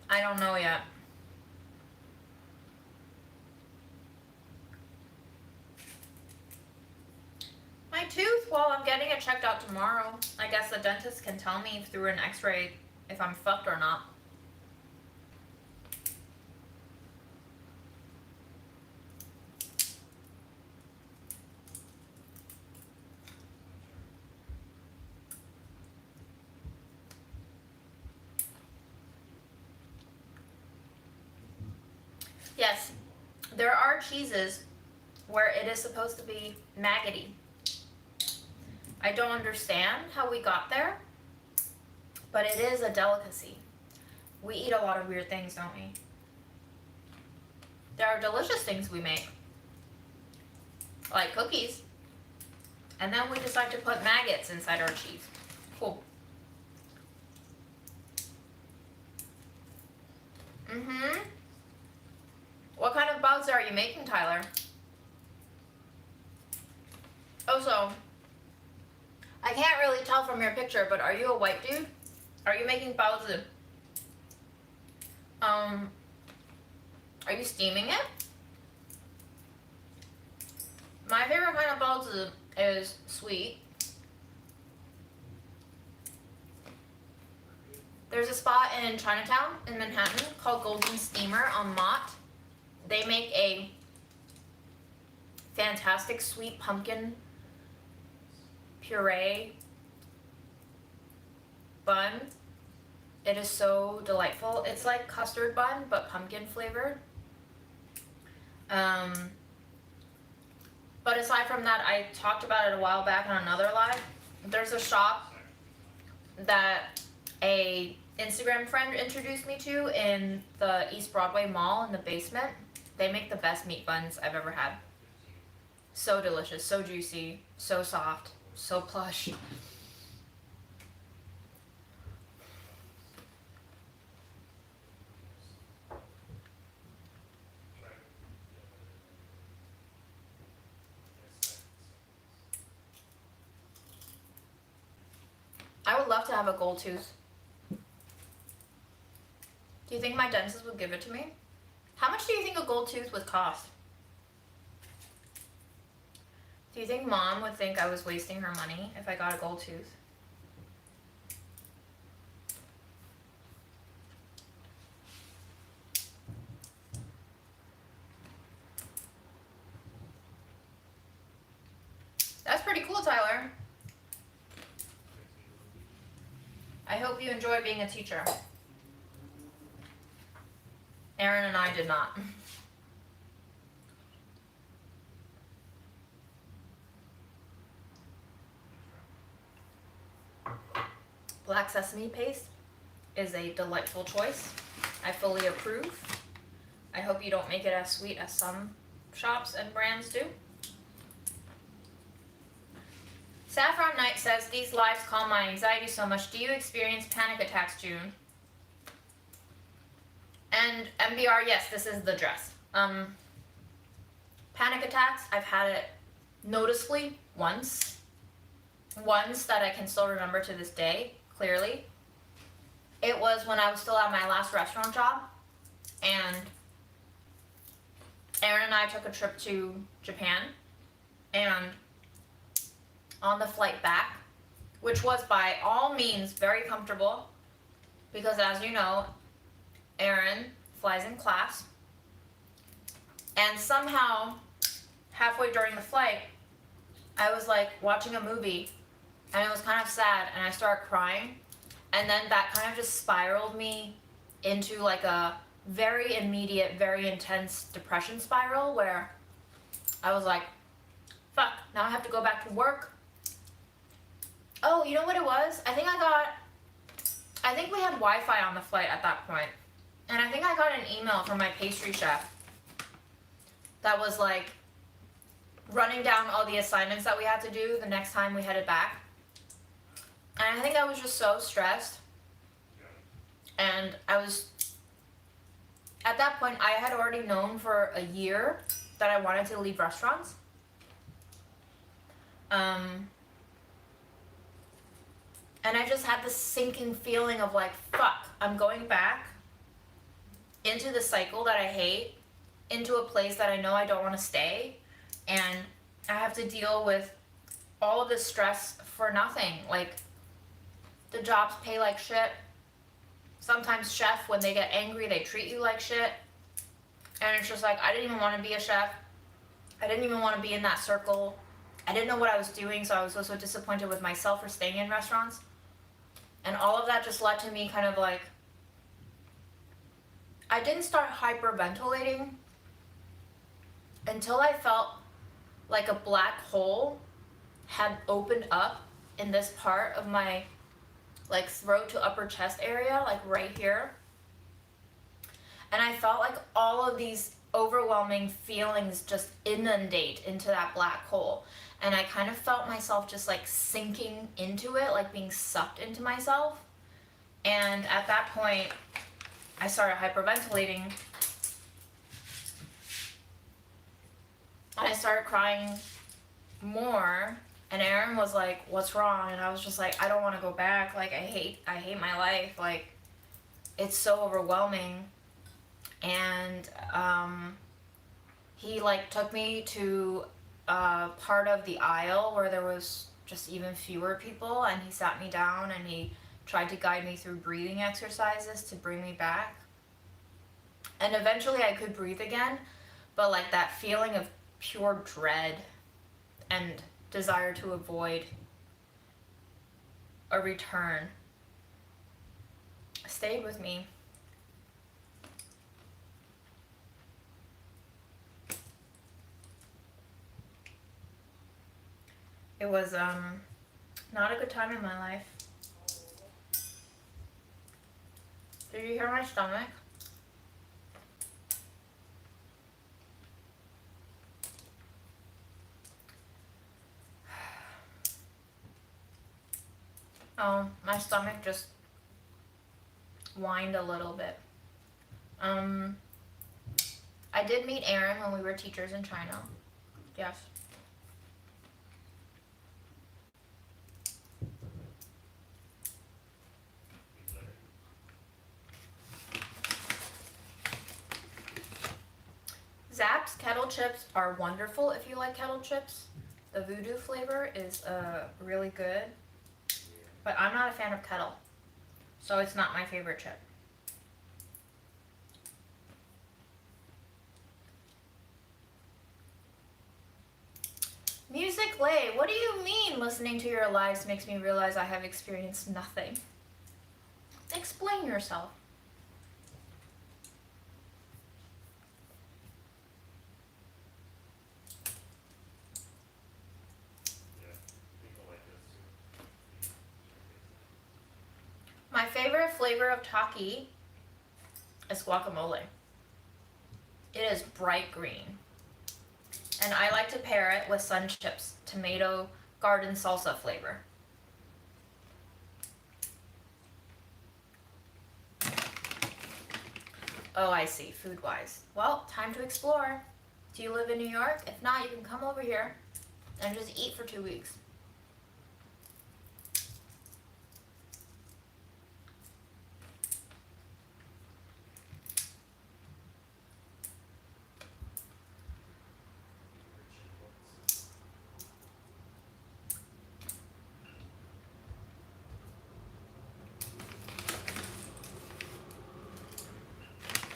I don't know yet. My tooth, well, I'm getting it checked out tomorrow. I guess the dentist can tell me through an x-ray if I'm fucked or not. Yes, there are cheeses where it is supposed to be maggoty. I don't understand how we got there, but it is a delicacy. We eat a lot of weird things, don't we? There are delicious things we make, like cookies, and then we decide to put maggots inside our cheese. Cool. What kind of bugs are you making, Tyler? Also, I can't really tell from your picture, but are you a white dude? Are you making baozi? Are you steaming it? My favorite kind of baozi is sweet. There's a spot in Chinatown in Manhattan called Golden Steamer on Mott. They make a fantastic sweet pumpkin puree bun. It is so delightful. It's like custard bun, but pumpkin flavored. But aside from that, I talked about it a while back on another live. There's a shop that a Instagram friend introduced me to in the East Broadway Mall in the basement. They make the best meat buns I've ever had. So delicious, so juicy, so soft, so plush. I would love to have a gold tooth. Do you think my dentist would give it to me? How much do you think a gold tooth would cost? Do you think Mom would think I was wasting her money if I got a gold tooth? That's pretty cool, Tyler. I hope you enjoy being a teacher. Aaron and I did not. Black sesame paste is a delightful choice. I fully approve. I hope you don't make it as sweet as some shops and brands do. Saffron Knight says, these lives calm my anxiety so much. Do you experience panic attacks, June? And MBR, yes, this is the dress. Panic attacks, I've had it noticeably once. Once that I can still remember to this day, clearly. It was when I was still at my last restaurant job. And Aaron and I took a trip to Japan. And on the flight back, which was by all means very comfortable, because as you know, Aaron flies in class, and somehow halfway during the flight I was like watching a movie and it was kind of sad and I started crying, and then that kind of just spiraled me into like a very immediate, very intense depression spiral where I was like, fuck, now I have to go back to work, Oh, you know what it was? I think we had Wi-Fi on the flight at that point. And I think I got an email from my pastry chef that was like running down all the assignments that we had to do the next time we headed back. And I think I was just so stressed. And at that point, I had already known for a year that I wanted to leave restaurants. And I just had this sinking feeling of like, fuck, I'm going back into the cycle that I hate, into a place that I know I don't want to stay, and I have to deal with all of this stress for nothing. Like, the jobs pay like shit. Sometimes chef, when they get angry, they treat you like shit. And it's just like, I didn't even want to be a chef. I didn't even want to be in that circle. I didn't know what I was doing, so I was also disappointed with myself for staying in restaurants. And all of that just led to me kind of like, I didn't start hyperventilating until I felt like a black hole had opened up in this part of my like throat to upper chest area, like right here. And I felt like all of these overwhelming feelings just inundate into that black hole. And I kind of felt myself just like sinking into it, like being sucked into myself. And at that point, I started hyperventilating. And I started crying more. And Aaron was like, what's wrong? And I was just like, I don't want to go back. Like, I hate my life. Like, it's so overwhelming. And he like took me to part of the aisle where there was just even fewer people, and he sat me down and he tried to guide me through breathing exercises to bring me back. And eventually I could breathe again, but like that feeling of pure dread and desire to avoid a return stayed with me. It was not a good time in my life. Did you hear my stomach? Oh, my stomach just whined a little bit. I did meet Aaron when we were teachers in China. Yes. Zapp's kettle chips are wonderful if you like kettle chips. The voodoo flavor is really good. But I'm not a fan of kettle, so it's not my favorite chip. Music Lay, what do you mean listening to your lives makes me realize I have experienced nothing? Explain yourself. My favorite flavor of Taki is guacamole. It is bright green. And I like to pair it with Sun Chips, tomato garden salsa flavor. Oh, I see, food-wise. Well, time to explore. Do you live in New York? If not, you can come over here and just eat for 2 weeks.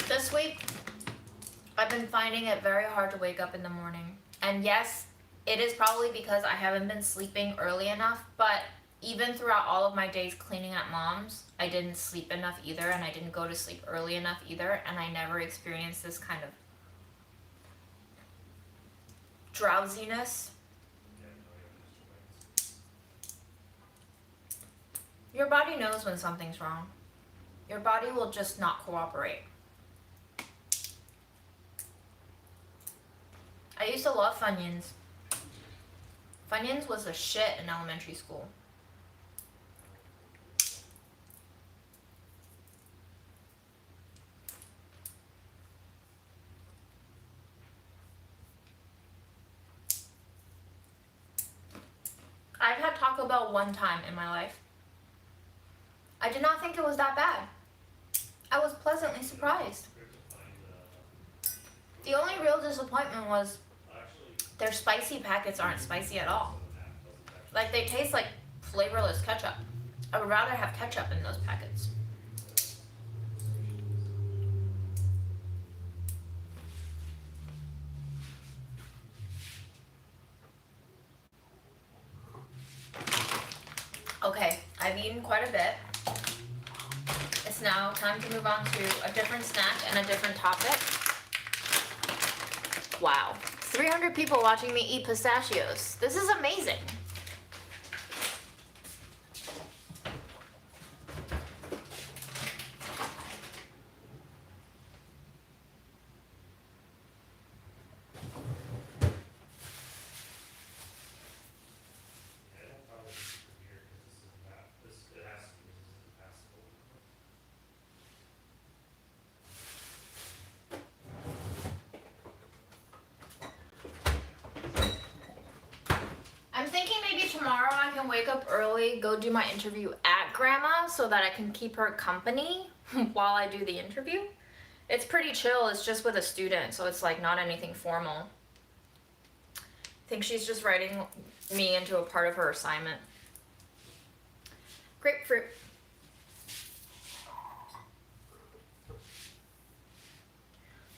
This week, I've been finding it very hard to wake up in the morning. And yes, it is probably because I haven't been sleeping early enough, but even throughout all of my days cleaning at mom's, I didn't sleep enough either, and I didn't go to sleep early enough either, and I never experienced this kind of drowsiness. Your body knows when something's wrong. Your body will just not cooperate. I used to love Funyuns. Funyuns was the shit in elementary school. I've had Taco Bell one time in my life. I did not think it was that bad. I was pleasantly surprised. The only real disappointment was their spicy packets aren't spicy at all. Like, they taste like flavorless ketchup. I would rather have ketchup in those packets. Okay, I've eaten quite a bit. It's now time to move on to a different snack and a different topic. Wow, 300 people watching me eat pistachios. This is amazing. I'm thinking maybe tomorrow I can wake up early, go do my interview at Grandma so that I can keep her company while I do the interview. It's pretty chill, it's just with a student, so it's like not anything formal. I think she's just writing me into a part of her assignment. Grapefruit.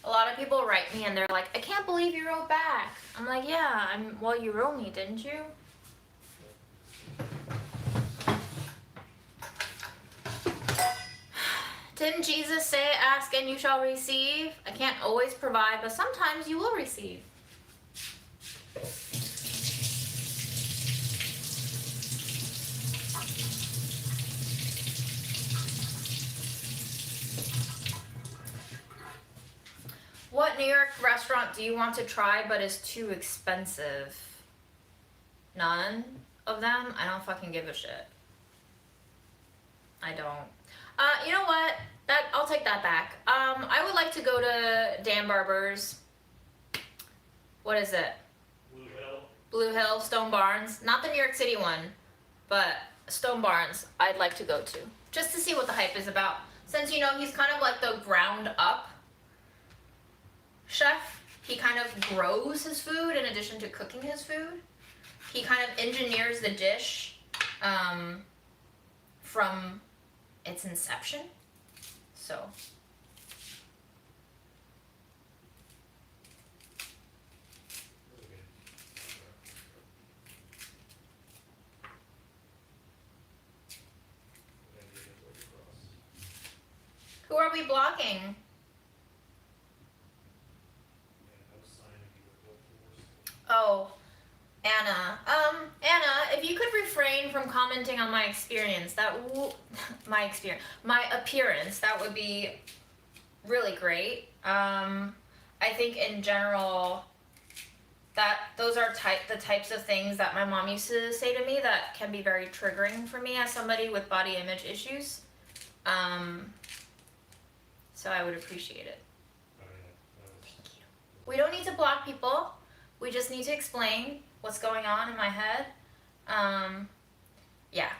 A lot of people write me and they're like, I can't believe you wrote back. I'm like, yeah, well, you wrote me, didn't you? Didn't Jesus say, ask and you shall receive? I can't always provide, but sometimes you will receive. What New York restaurant do you want to try but is too expensive? None of them? I don't fucking give a shit. I don't. You know what? I'll take that back. I would like to go to Dan Barber's. What is it? Blue Hill. Blue Hill, Stone Barns. Not the New York City one, but Stone Barns I'd like to go to. Just to see what the hype is about. Since, you know, he's kind of like the ground up chef. He kind of grows his food in addition to cooking his food. He kind of engineers the dish from its inception. So who are we blocking? Oh, Anna. Anna, if you could refrain from commenting on my experience, my appearance, that would be really great. I think in general, that those are the types of things that my mom used to say to me that can be very triggering for me as somebody with body image issues. So I would appreciate it. Thank you. We don't need to block people. We just need to explain what's going on in my head. Yeah.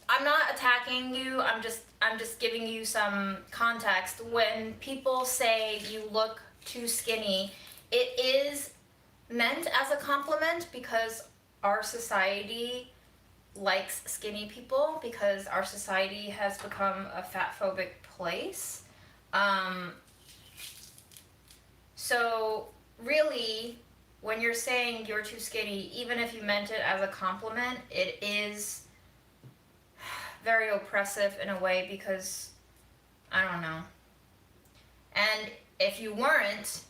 I'm not attacking you. I'm just giving you some context. When people say you look too skinny, it is meant as a compliment because our society likes skinny people, because our society has become a fat-phobic place. So really, when you're saying you're too skinny, even if you meant it as a compliment, it is very oppressive in a way because, I don't know. And if you weren't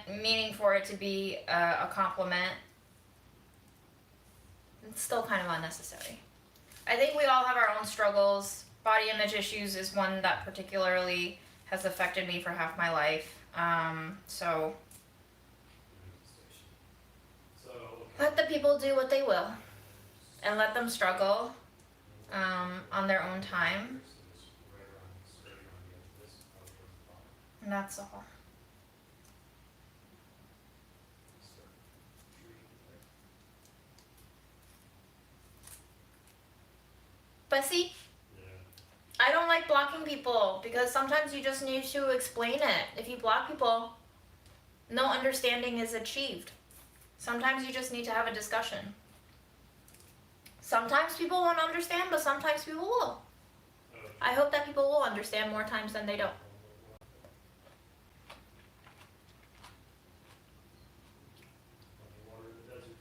meaning for it to be a compliment, then it's still kind of unnecessary. I think we all have our own struggles. Body image issues is one that particularly has affected me for half my life. So So, let the people do what they will, and let them struggle on their own time, right around, straight around the edge of this, out towards the bottom. and that's all. Start treating it there. But see, Yeah. I don't like blocking people because sometimes you just need to explain it. If you block people, no understanding is achieved. Sometimes you just need to have a discussion. Sometimes people won't understand, but sometimes people will. I hope that people will understand more times than they don't. Plenty of water in the desert.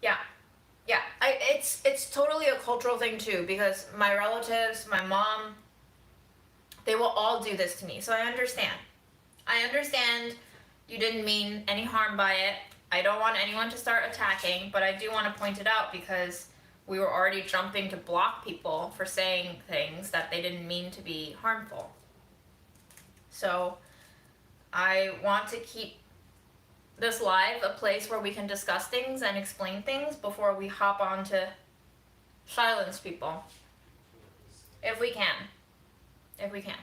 Yeah, it's totally a cultural thing too, because my relatives, my mom, they will all do this to me. So I understand. I understand you didn't mean any harm by it. I don't want anyone to start attacking, but I do want to point it out because we were already jumping to block people for saying things that they didn't mean to be harmful. So I want to keep this live a place where we can discuss things and explain things before we hop on to silence people. If we can. If we can.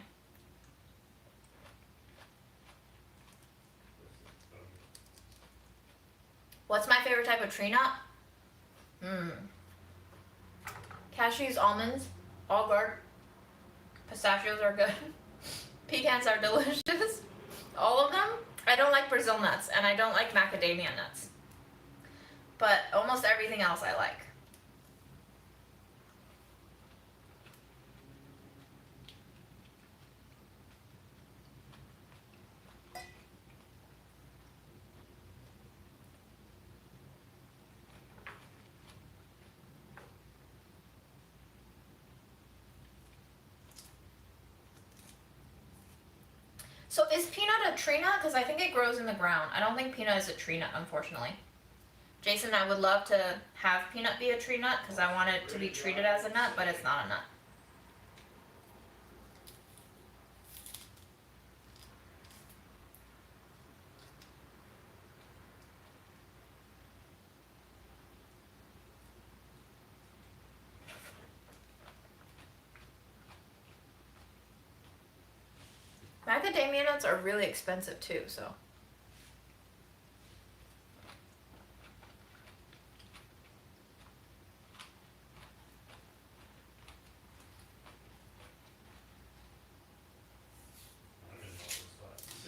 What's my favorite type of tree nut? Cashews, almonds, all good. Pistachios are good. Pecans are delicious. All of them. I don't like Brazil nuts, and I don't like macadamia nuts. But almost everything else I like. So is peanut a tree nut? Because I think it grows in the ground. I don't think peanut is a tree nut, unfortunately. Jason, I would love to have peanut be a tree nut because I want it to be treated as a nut, but it's not a nut. Macadamia nuts are really expensive too, so. I'm in all those spots.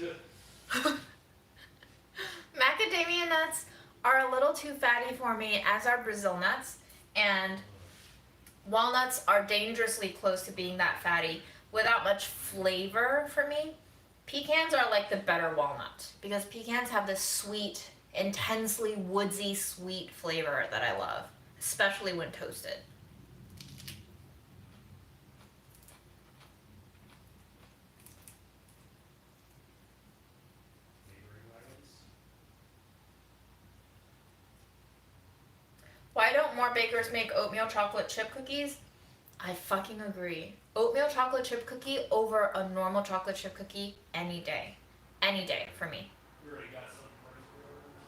Macadamia nuts are a little too fatty for me, as are Brazil nuts, and walnuts are dangerously close to being that fatty without much flavor for me. Pecans are like the better walnut because pecans have this sweet, intensely woodsy sweet flavor that I love, especially when toasted. Neighboring wagons. Why don't more bakers make oatmeal chocolate chip cookies? I fucking agree. Oatmeal chocolate chip cookie over a normal chocolate chip cookie any day. Any day for me. We already got some parties for order.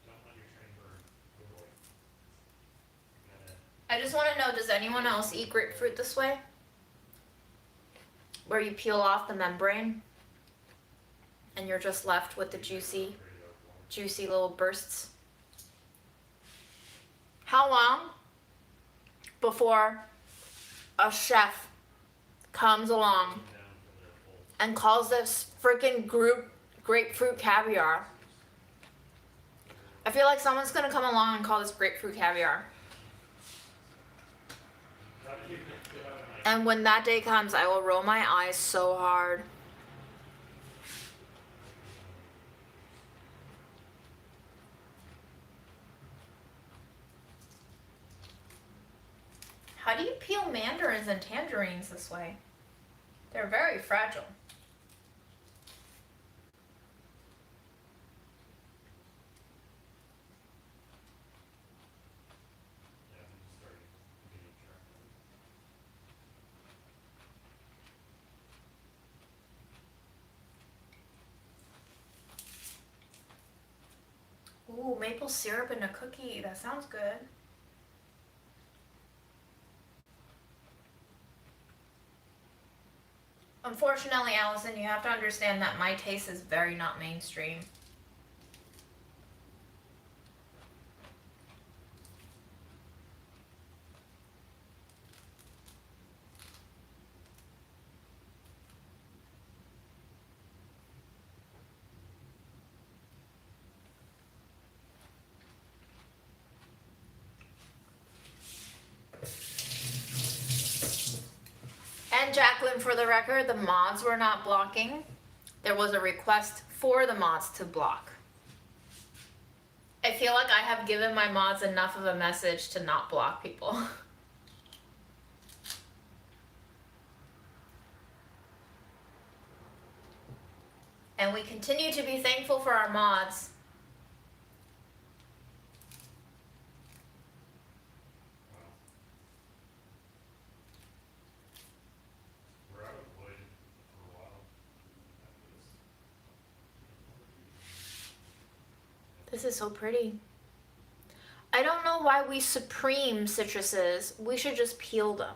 Don't let your train burn. Oh boy. Gotta I just want to know, does anyone else eat grapefruit this way? Where you peel off the membrane and you're just left with the juicy little bursts. How long before a chef comes along down for their full. and calls this freaking grapefruit caviar? I feel like someone's gonna come along and call this grapefruit caviar. How do you have an idea? And when that day comes, I will roll my eyes so hard. How do you peel mandarins and tangerines this way? They're very fragile. Yeah, we just started getting track of it. Ooh, maple syrup in a cookie. That sounds good. Unfortunately, Allison, you have to understand that my taste is very not mainstream. And Jacqueline, for the record, the mods were not blocking. There was a request for the mods to block. I feel like I have given my mods enough of a message to not block people. And we continue to be thankful for our mods. Wow. We're out of wood for a while after this. This is so pretty. I don't know why we supreme citruses. We should just peel them.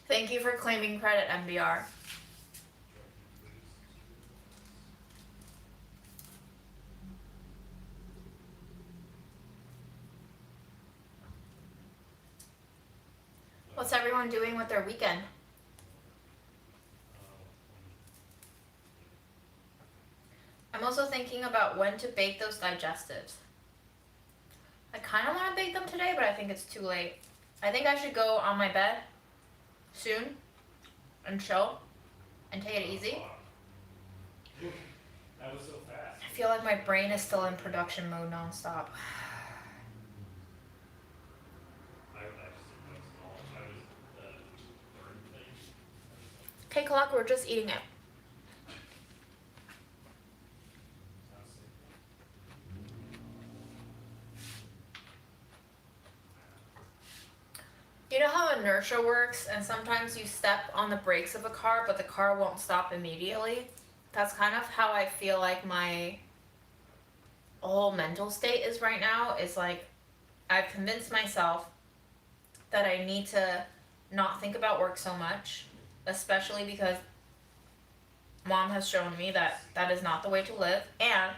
Thank you for claiming credit, MBR. What's everyone doing with their weekend? I'm also thinking about when to bake those digestives. I kind of want to bake them today, but I think it's too late. I think I should go on my bed soon and chill and take it easy. That was so fast. I feel like my brain is still in production mode nonstop. I just was small. I was third thing. Okay, Clock, we're just eating it. You know how inertia works, and sometimes you step on the brakes of a car, but the car won't stop immediately? That's kind of how I feel like my whole mental state is right now. It's like I've convinced myself that I need to not think about work so much, especially because Mom has shown me that that is not the way to live, and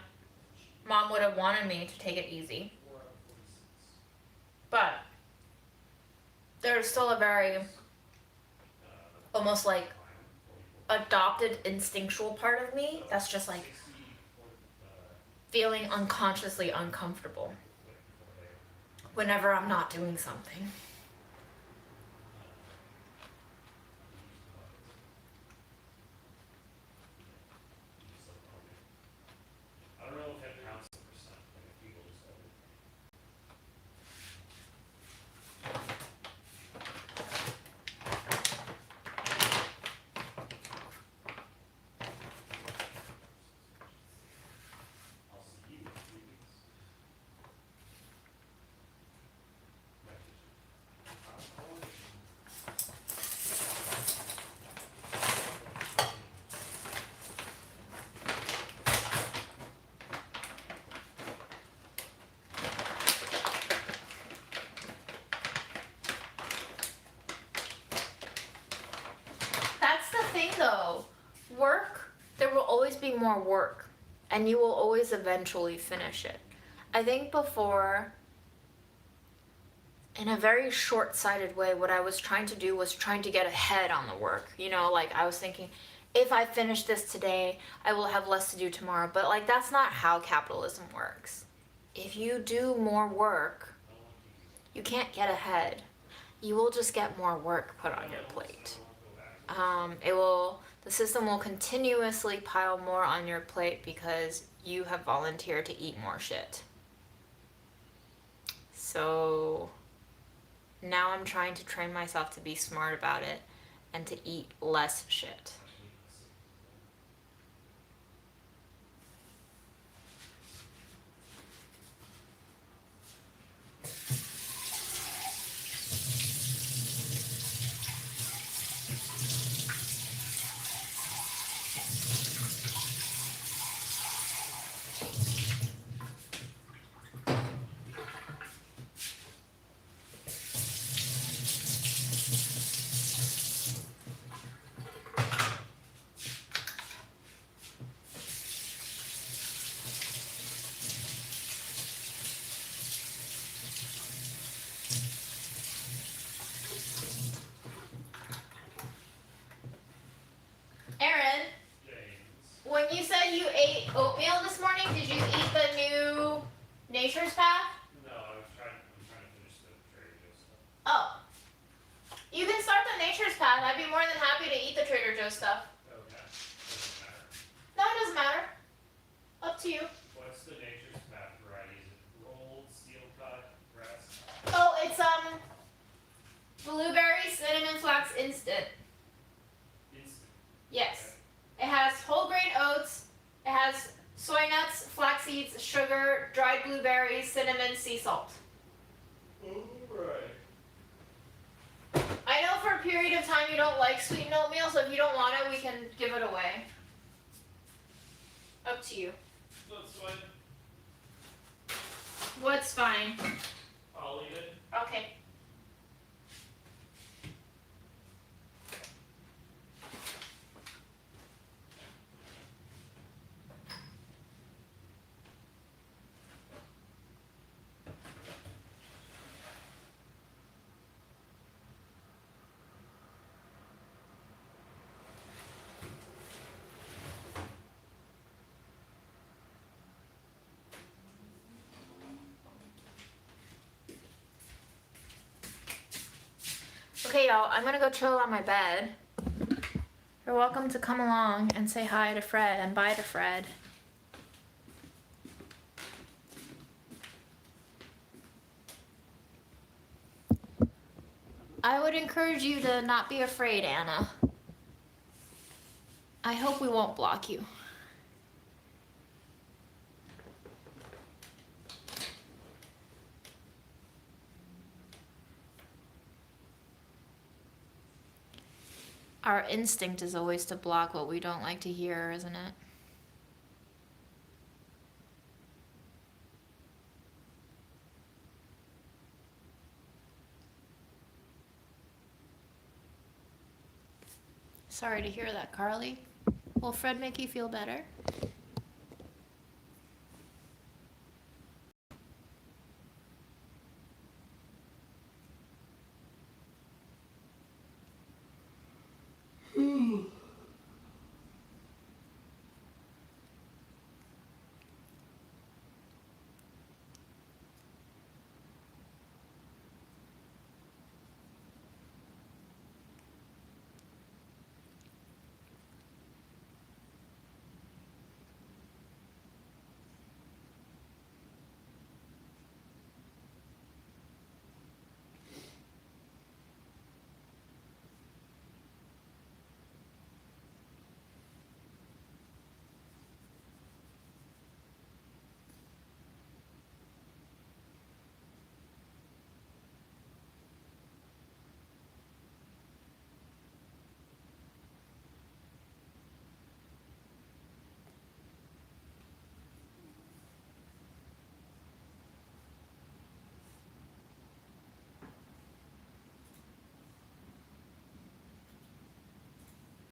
Mom would have wanted me to take it easy. But there's still a very, almost like, adopted instinctual part of me that's just like feeling unconsciously uncomfortable whenever I'm not doing something. I don't know if that counts as a percent, like if people just over. I'll see you in 3 weeks. That's the thing though. Work, there will always be more work, and you will always eventually finish it. I think before in a very short-sighted way, what I was trying to do was trying to get ahead on the work. You know, like I was thinking, if I finish this today, I will have less to do tomorrow. But like that's not how capitalism works. If you do more work, you can't get ahead. You will just get more work put on your plate. The system will continuously pile more on your plate because you have volunteered to eat more shit. So now I'm trying to train myself to be smart about it and to eat less shit. Aaron, when you said you ate oatmeal this morning, did you eat the new Nature's Path? No, I'm trying to finish the Trader Joe's stuff. Oh. You can start the Nature's Path. I'd be more than happy to eat the Trader Joe's stuff. Okay. Doesn't matter. No, it doesn't matter. Up to you. What's the Nature's Path variety? Is it rolled, steel cut, pressed? Oh, it's blueberry cinnamon flax instant. Instant. Yes. It has whole grain oats. It has soy nuts, flax seeds, sugar, dried blueberries, cinnamon, sea salt. Alright. I know for a period of time you don't like sweetened oatmeal, so if you don't want it, we can give it away. Up to you. That's fine. What's fine? I'll eat it. Okay. Okay, y'all, I'm gonna go chill on my bed. You're welcome to come along and say hi to Fred and bye to Fred. I would encourage you to not be afraid, Anna. I hope we won't block you. Our instinct is always to block what we don't like to hear, isn't it? Sorry to hear that, Carly. Will Fred make you feel better?